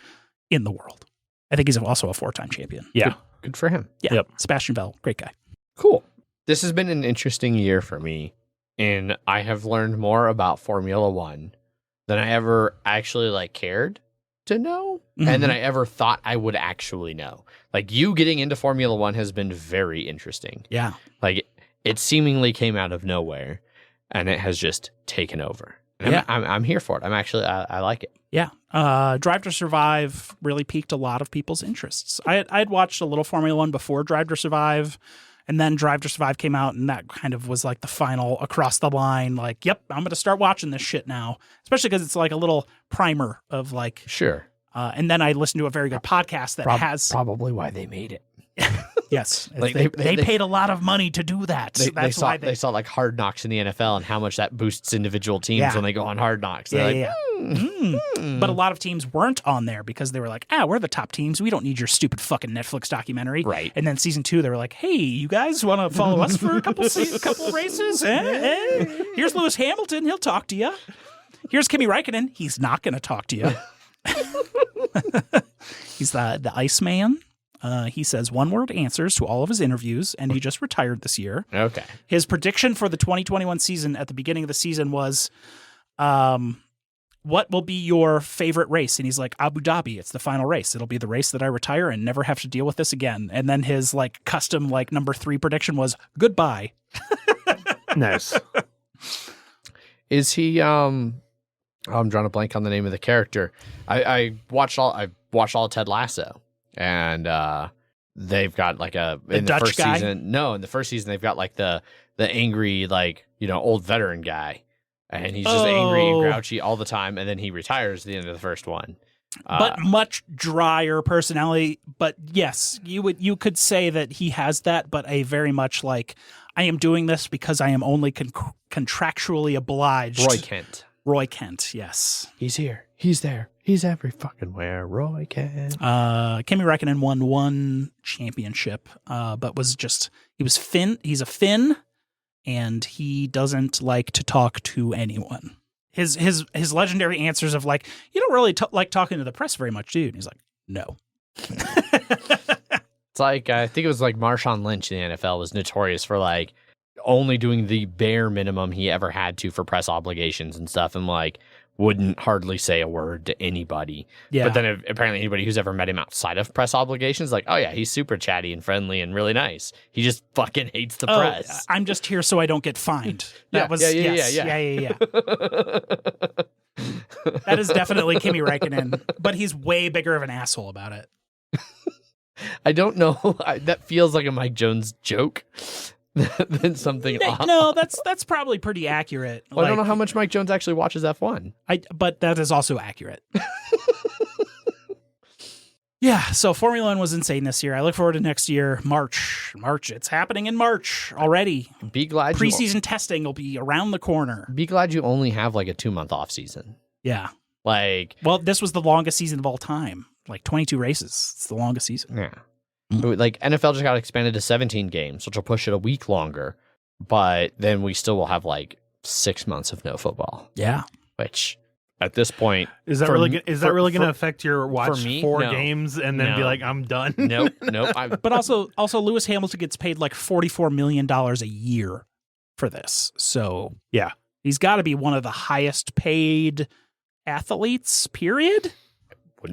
in the world. I think he's also a 4-time champion. Yeah. Good for him. Yeah. Yep. Sebastian Vettel, great guy. Cool. This has been an interesting year for me. and I have learned more about Formula One than I ever actually like cared to know, and than I ever thought I would actually know. Like, you getting into Formula One has been very interesting. Yeah. Like, it seemingly came out of nowhere, and it has just taken over. And Yeah. I'm here for it. I'm actually, I like it. Yeah. Drive to Survive really piqued a lot of people's interests. I'd watched a little Formula One before Drive to Survive, and then Drive to Survive came out, and that kind of was like the final across the line, like, yep, I'm going to start watching this shit now, especially because it's like a little primer of like, Sure. and then I listened to a very good podcast that has probably why they made it. yes, Like, they paid a lot of money to do that. That's why they saw like Hard Knocks in the NFL and how much that boosts individual teams Yeah. when they go on Hard Knocks. They're Yeah, But a lot of teams weren't on there because they were like, we're the top teams. We don't need your stupid fucking Netflix documentary. Right. And then season 2, they were like, hey, you guys want to follow us for a couple races? Here's Lewis Hamilton. He'll talk to you. Here's Kimi Räikkönen. He's not going to talk to you. He's the Iceman. He says one-word answers to all of his interviews, and he just retired this year. Okay. His prediction for the 2021 season at the beginning of the season was, what will be your favorite race? And he's like, Abu Dhabi. It's the final race. It'll be the race that I retire and never have to deal with this again. And then his like custom like number 3 prediction was goodbye. Nice. Is he? I'm drawing a blank on the name of the character. I watched all of Ted Lasso, and they've got like in the Dutch first guy? season. No, in the first season they've got like the angry, like, old veteran guy, and he's just angry and grouchy all the time, and then he retires at the end of the first one. But much drier personality. But yes, you could say that he has that, but a very much like, I am doing this because I am only contractually obliged. Roy Kent, yes. He's here. He's there. He's every fucking where. Roy Kent. Kimi Räikkönen won 1 championship, but he's a Finn, and he doesn't like to talk to anyone. His legendary answers of like, you don't really like talking to the press very much, dude. And he's like, no. It's like, I think it was like Marshawn Lynch in the NFL was notorious for like only doing the bare minimum he ever had to for press obligations and stuff, and like wouldn't hardly say a word to anybody. Yeah. But then apparently anybody who's ever met him outside of press obligations, like, oh yeah, he's super chatty and friendly and really nice. He just fucking hates the press. I'm just here so I don't get fined. Yeah. Yeah. That is definitely Kimi Räikkönen, but he's way bigger of an asshole about it. I don't know. That feels like a Mike Jones joke than something. No, that's probably pretty accurate. Well, I don't know how much Mike Jones actually watches F1. But that is also accurate. Yeah, so Formula One was insane this year. I look forward to next year, March. It's happening in March already. Be glad preseason testing will be around the corner. Be glad you only have like a 2-month off season. Yeah. Like, well, this was the longest season of all time. Like 22 races. It's the longest season. Yeah. Like, NFL just got expanded to 17 games, which will push it a week longer. But then we still will have like 6 months of no football. Yeah. Which, at this point, is that really going to affect your watch me, 4 no. games and then be like, I'm done? Nope. But also Lewis Hamilton gets paid like $44 million a year for this. So yeah, he's got to be one of the highest paid athletes, period.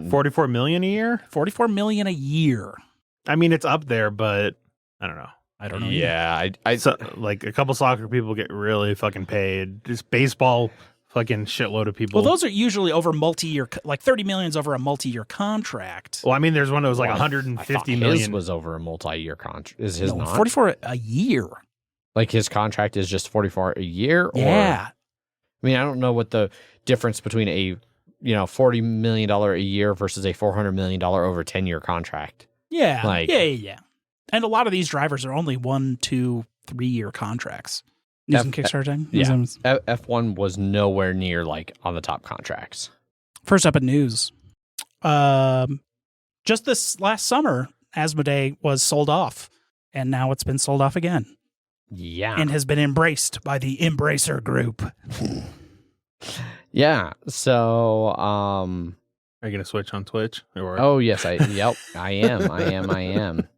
44 million a year? 44 million a year. I mean, it's up there, but I don't know. Yeah, like a couple soccer people get really fucking paid. Just baseball, fucking shitload of people. Well, those are usually over multi-year, like 30 million's over a multi-year contract. Well, I mean, there's one that was like 150 million. His was over a multi-year contract. Is his not? 44 a year. Like, his contract is just 44 a year? Or, yeah. I mean, I don't know what the difference between a $40 million a year versus a $400 million over 10-year contract. Yeah. Yeah. And a lot of these drivers are only 1, 2, 3-year contracts. Using Kickstarter? Yeah. F1 was nowhere near like on the top contracts. First up in news. Just this last summer, Asmodee was sold off, and now it's been sold off again. Yeah. And has been embraced by the Embracer Group. Yeah. So, are you going to switch on Twitch? Or? Oh, yes. I am.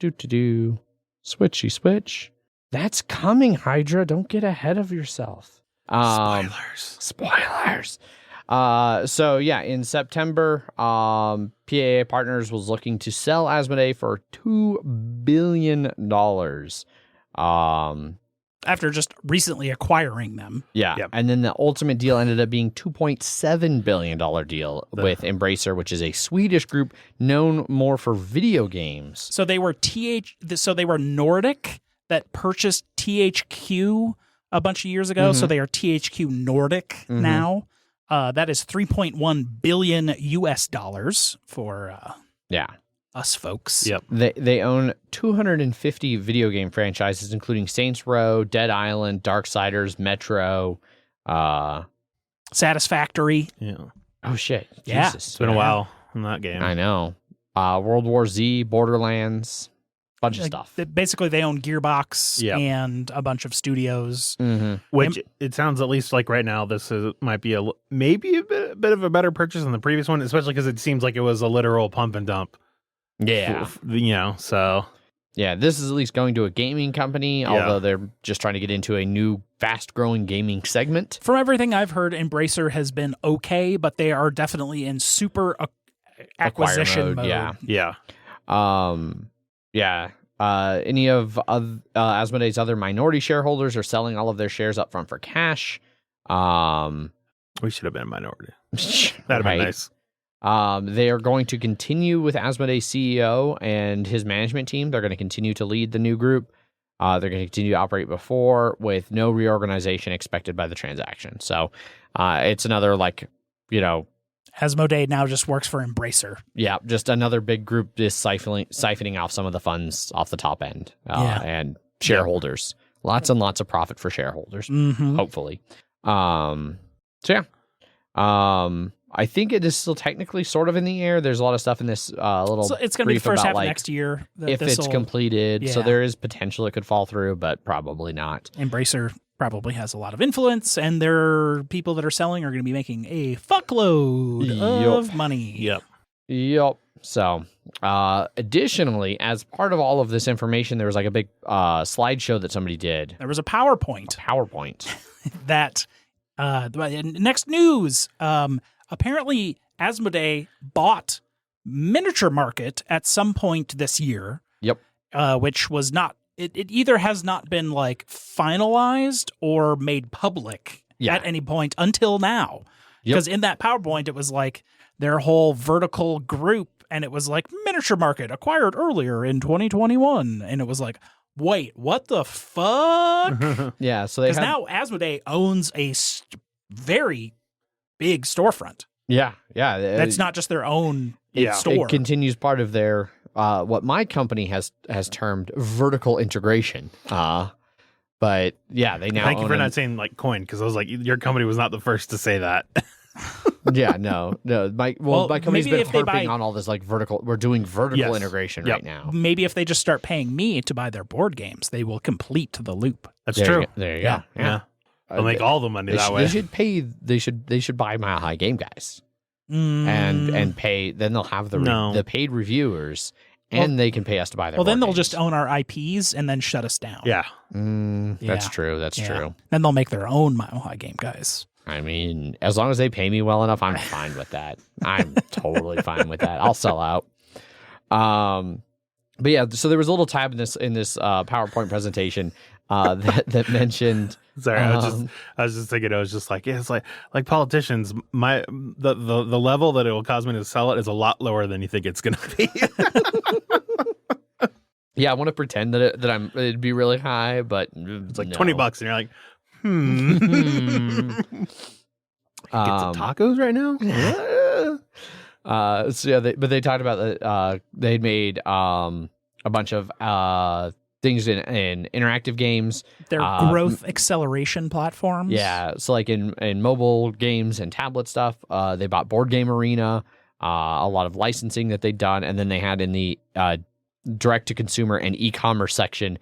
Do. Switchy switch. That's coming, Hydra. Don't get ahead of yourself. Spoilers. So yeah, in September, PAA Partners was looking to sell Asmodee for $2 billion. After just recently acquiring them. Yeah. Yep. And then the ultimate deal ended up being $2.7 billion deal with Embracer, which is a Swedish group known more for video games. So they were Nordic that purchased THQ a bunch of years ago. So they are THQ Nordic now. That is $3.1 billion US for us folks. Yep. They own 250 video game franchises, including Saints Row, Dead Island, Darksiders, Metro, Satisfactory. Yeah. Oh shit. Yeah. Jesus. It's been a while in that game. I know. World War Z, Borderlands, bunch of stuff. Basically, they own Gearbox and a bunch of studios. Which it sounds, at least like right now, this might be maybe a bit of a better purchase than the previous one, especially because it seems like it was a literal pump and dump. Yeah. So. Yeah, this is at least going to a gaming company, although they're just trying to get into a new, fast-growing gaming segment. From everything I've heard, Embracer has been okay, but they are definitely in super acquisition mode. Yeah. Any of Asmodee's other minority shareholders are selling all of their shares up front for cash. We should have been a minority. That'd be nice. They are going to continue with Asmodee's CEO and his management team. They're going to continue to lead the new group. They're going to continue to operate before, with no reorganization expected by the transaction. So it's another, Asmodee now just works for Embracer. Yeah, just another big group just siphoning off some of the funds off the top end and shareholders. Lots and lots of profit for shareholders, hopefully. I think it is still technically sort of in the air. There's a lot of stuff in this little. So it's going to be the first half of like, next year. If it's completed. So there is potential it could fall through, but probably not. Embracer probably has a lot of influence, and their people that are selling are going to be making a fuckload of money. Yep. So, additionally, as part of all of this information, there was like a big slideshow that somebody did. There was a PowerPoint. That next news. Apparently, Asmodee bought Miniature Market at some point this year. Yep. Which was not. It either has not been finalized or made public at any point until now. Because in that PowerPoint, it was their whole vertical group, and it was Miniature Market acquired earlier in 2021, and it was wait, what the fuck? Yeah, so because now Asmodee owns a very big storefront. Yeah. That's not just their own store. It continues part of their what my company has termed vertical integration. But yeah, they now. Thank you for not saying coin, because I was your company was not the first to say that. Yeah, no. My company's been harping on all this vertical. We're doing vertical integration right now. Maybe if they just start paying me to buy their board games, they will complete the loop. That's true. There you go. Yeah. They'll make all the money that way. They should pay. They should buy Mile High Game Guys, and pay. Then they'll have the paid reviewers, and they can pay us to buy their. Well, then they'll games. just own our IPs and then shut us down. Yeah. That's true. That's true. Then they'll make their own Mile High Game Guys. I mean, as long as they pay me well enough, I'm fine with that. I'm totally fine with that. I'll sell out. But yeah, so there was a little tab in this PowerPoint presentation that mentioned. Sorry, I was just thinking. I was just it's like politicians. The level that it will cause me to sell it is a lot lower than you think it's going to be. Yeah, I want to pretend that it'd be really high, but it's $20, and you're like, Get some tacos right now. But they talked about that they'd made a bunch of things in interactive games. Their growth acceleration platforms. Yeah, so in mobile games and tablet stuff, they bought Board Game Arena, a lot of licensing that they'd done, and then they had in the direct-to-consumer and e-commerce section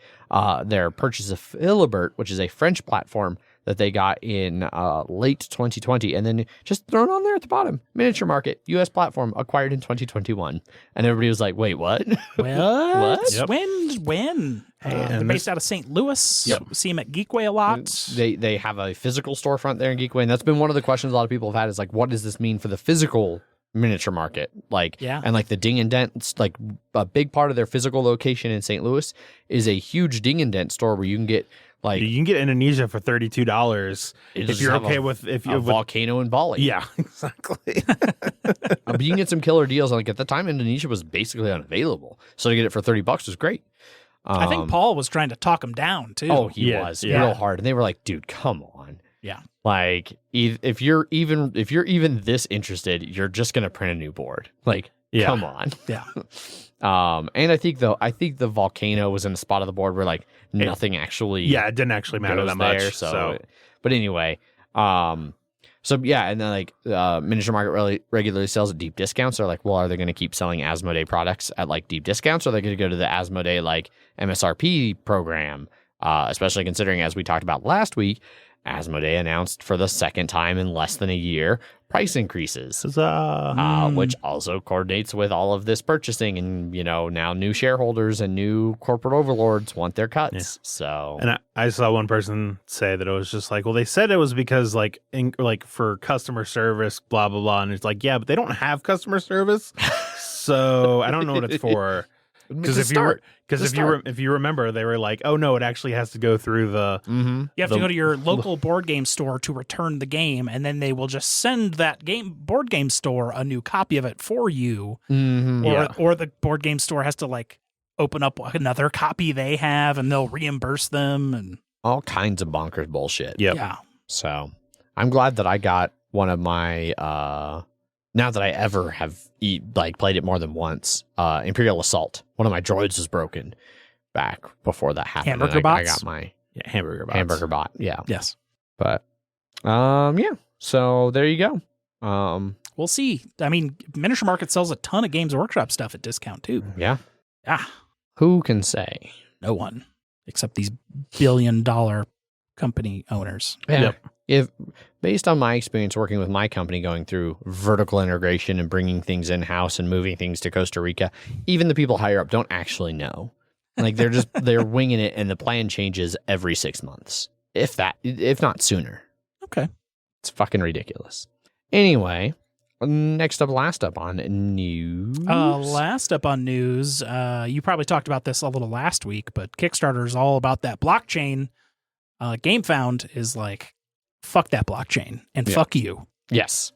their purchase of Philibert, which is a French platform that they got in late 2020, and then just thrown on there at the bottom. Miniature Market, U.S. platform, acquired in 2021. And everybody was like, wait, what? What? Yep. When? They're based out of St. Louis. Yep. See them at Geekway a lot. They have a physical storefront there in Geekway, and that's been one of the questions a lot of people have had is like, what does this mean for the physical miniature market? Like, and like the Ding and Dent, like a big part of their physical location in St. Louis is a huge Ding and Dent store where you can get like you can get Indonesia for $32 if you're okay with volcano in Bali. Yeah, exactly. But you can get some killer deals. Like at the time, Indonesia was basically unavailable, so to get it for $30 was great. I think Paul was trying to talk him down too. Oh, he was real hard, and they were like, "Dude, come on." Yeah. Like if you're even this interested, you're just gonna print a new board. Like, come on. Yeah. And I think the volcano was in a spot of the board where like nothing actually. Yeah, it didn't actually matter that much. There, so, but anyway, so yeah, and then like Miniature Market regularly sells at deep discounts. They're like, well, are they going to keep selling Asmodee products at like deep discounts, or are they going to go to the Asmodee like MSRP program? Especially considering, as we talked about last week, Asmodee announced for the second time in less than a year price increases, which also coordinates with all of this purchasing. And, you know, now new shareholders and new corporate overlords want their cuts. Yeah. So, and I saw one person say that it was just like, well, they said it was because like for customer service, blah, blah, blah. And it's like, yeah, but they don't have customer service. So I don't know what it's for. Because if you remember, they were like, oh no, it actually has to go through the. You have to go to your local board game store to return the game, and then they will just send that board game store a new copy of it for you, or the board game store has to like open up another copy they have, and they'll reimburse them and all kinds of bonkers bullshit. Yep. Yeah. So I'm glad that I got one of my. Now that I ever have played it more than once, Imperial Assault. One of my droids was broken back before that happened. Hamburger bots? I got my hamburger bot. Yeah. Yes. But yeah. So there you go. We'll see. I mean, Miniature Market sells a ton of Games Workshop stuff at discount too. Yeah. Ah. Who can say? No one except these billion-dollar company owners. Yeah. Yep. If based on my experience working with my company going through vertical integration and bringing things in-house and moving things to Costa Rica, even the people higher up don't actually know. Like they're winging it, and the plan changes every 6 months, if not sooner. Okay. It's fucking ridiculous. Anyway, last up on news. Last up on news, you probably talked about this a little last week, but Kickstarter is all about that blockchain. GameFound is like, fuck that blockchain and fuck you. Yes.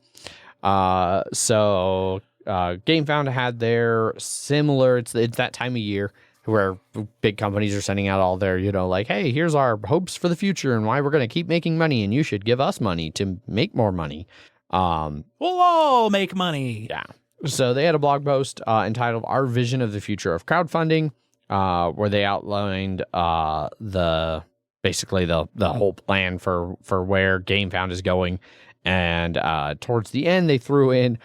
So GameFound had their similar, it's that time of year where big companies are sending out all their, like, hey, here's our hopes for the future and why we're going to keep making money, and you should give us money to make more money. We'll all make money. Yeah. So they had a blog post entitled Our Vision of the Future of Crowdfunding, where they outlined basically the whole plan for where GameFound is going, and towards the end they threw in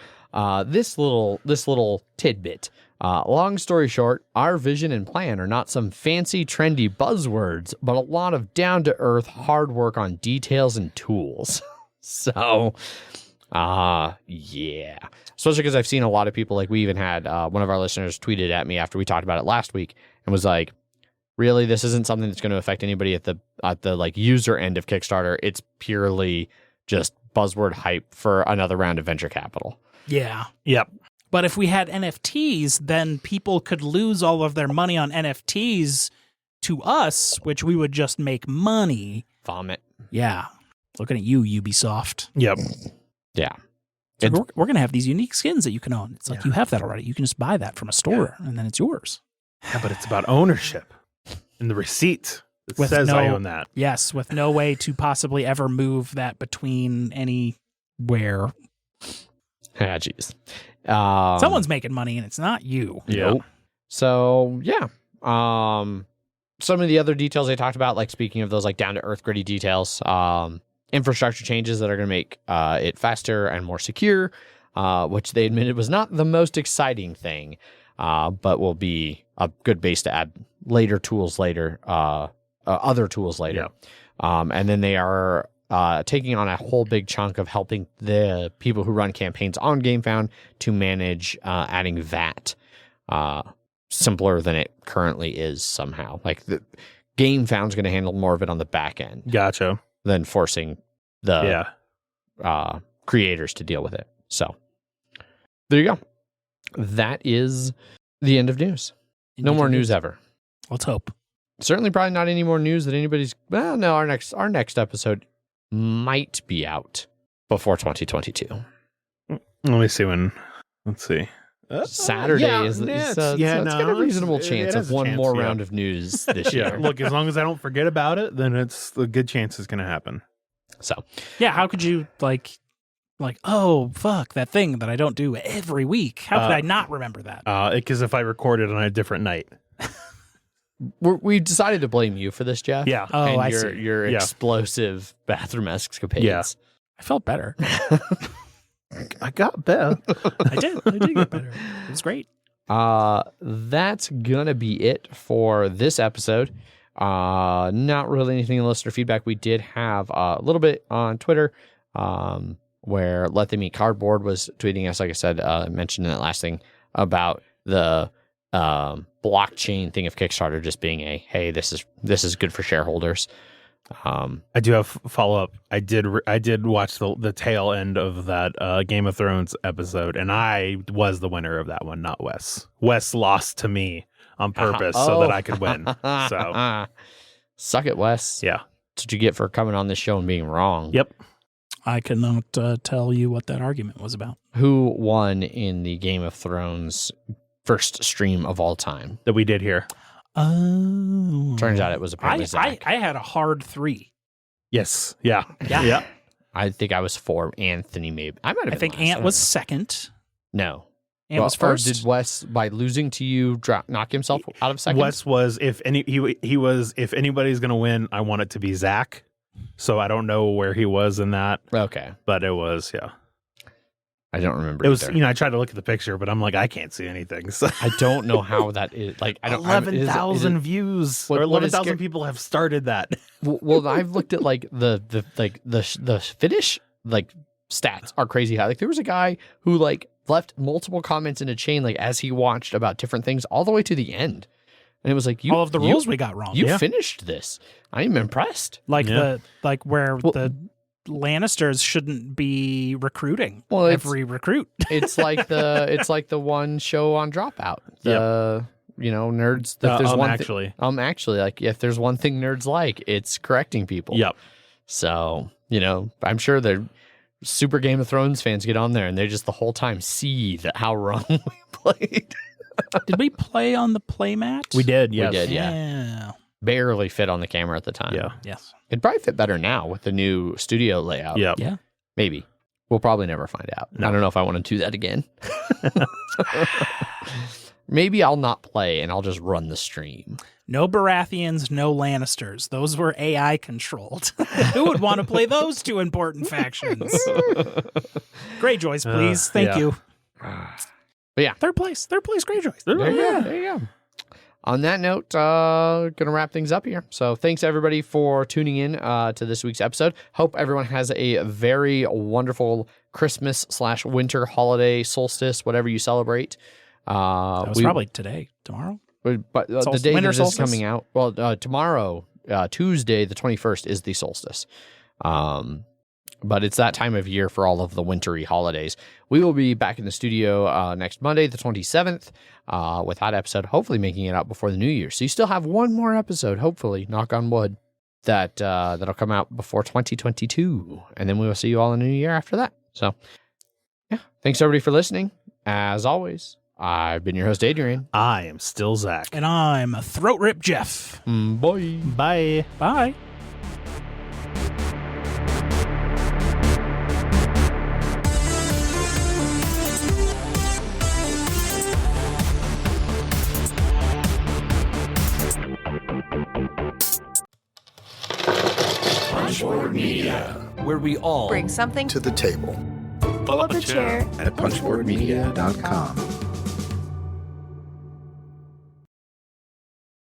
this little tidbit. Long story short, our vision and plan are not some fancy trendy buzzwords, but a lot of down to earth hard work on details and tools. So, yeah. Especially because I've seen a lot of people, like we even had one of our listeners tweeted at me after we talked about it last week and was like, really, this isn't something that's going to affect anybody at the like user end of Kickstarter. It's purely just buzzword hype for another round of venture capital. Yeah. Yep. But if we had NFTs, then people could lose all of their money on NFTs to us, which we would just make money. Vomit. Yeah. Looking at you, Ubisoft. Yep. Yeah. So we're going to have these unique skins that you can own. It's like you have that already. You can just buy that from a store and then it's yours. Yeah, but it's about ownership. And the receipt that says I own that. Yes, with no way to possibly ever move that between anywhere. Ah, jeez. Someone's making money and it's not you. Yeah. So, yeah. Some of the other details they talked about, like speaking of those like down to earth gritty details, infrastructure changes that are going to make it faster and more secure, which they admitted was not the most exciting thing, but will be a good base to add other tools later. Yeah. And then they are taking on a whole big chunk of helping the people who run campaigns on GameFound to manage adding VAT simpler than it currently is somehow. Like the GameFound's going to handle more of it on the back end. Gotcha. Than forcing the creators to deal with it. So there you go. That is the end of news. No more news ever. Let's hope. Certainly probably not any more news that anybody's... Well, no, our next episode might be out before 2022. Let me see when... Let's see. Saturday it's got a reasonable chance of one more round of news this year. Look, as long as I don't forget about it, then it's a good chance it's going to happen. So, yeah, how could you like, oh, fuck, that thing that I don't do every week? How could I not remember that? Because if I record it on a different night. We decided to blame you for this, Jeff. Yeah. Oh, and I see. Your explosive bathroom escapades. Yeah. I felt better. I got better. I did get better. It was great. That's gonna be it for this episode. Not really anything in listener feedback. We did have a little bit on Twitter, where Let Them Eat Cardboard was tweeting us, like I said, mentioned in that last thing about the blockchain thing of Kickstarter just being hey, this is good for shareholders. I do have follow up. I did watch the tail end of that Game of Thrones episode, and I was the winner of that one, not Wes. Wes lost to me on purpose so that I could win. So suck it, Wes. Yeah, that's what you get for coming on this show and being wrong. Yep. I cannot tell you what that argument was about. Who won in the Game of Thrones first stream of all time that we did here? Oh. Turns out it was apparently Zach. I had a hard 3. Yes. Yeah. I think I was 4. Anthony maybe. I might have. I think Ant was second. No. Ant was first. Or did Wes, by losing to you, knock himself out of second? Wes was he was if anybody's gonna win, I want it to be Zach. So I don't know where he was in that. Okay, but it was I don't remember. It was either. I tried to look at the picture, but I'm like I can't see anything. So. I don't know how that is. Like I don't 11,000 views or 11,000 people have started that. Well, I've looked at like the finish stats are crazy high. Like there was a guy who left multiple comments in a chain as he watched about different things all the way to the end. And it was all of the rules we got wrong. You finished this. I'm impressed. Where the Lannisters shouldn't be recruiting every recruit. It's like the one show on Dropout. Nerds. If there's one thing nerds like, it's correcting people. Yep. So I'm sure they're super Game of Thrones fans get on there and they just the whole time see how wrong we played. Did we play on the playmat? We did, yes. We did, yeah. Barely fit on the camera at the time. Yeah. Yes. It'd probably fit better now with the new studio layout. Yep. Yeah. Maybe. We'll probably never find out. No. I don't know if I want to do that again. Maybe I'll not play and I'll just run the stream. No Baratheons, no Lannisters. Those were AI controlled. Who would want to play those two important factions? Greyjoys, please. Thank you. But yeah. Third place, Greyjoys. There you go. On that note, going to wrap things up here. So thanks everybody for tuning in to this week's episode. Hope everyone has a very wonderful Christmas/winter holiday solstice, whatever you celebrate. That was probably today, tomorrow. But the day this is coming out, tomorrow, Tuesday, the 21st, is the solstice. But it's that time of year for all of the wintry holidays. We will be back in the studio next Monday, the 27th, with that episode, hopefully making it out before the New Year. So you still have one more episode, hopefully, knock on wood, that'll come out before 2022. And then we will see you all in the New Year after that. So, yeah, thanks everybody for listening. As always, I've been your host, Adrian. I am still Zach. And I'm Throat Rip Jeff. Bye. Bye. Bye. Punchboard Media, where we all bring something to the table. Pull up a chair at punchboardmedia.com.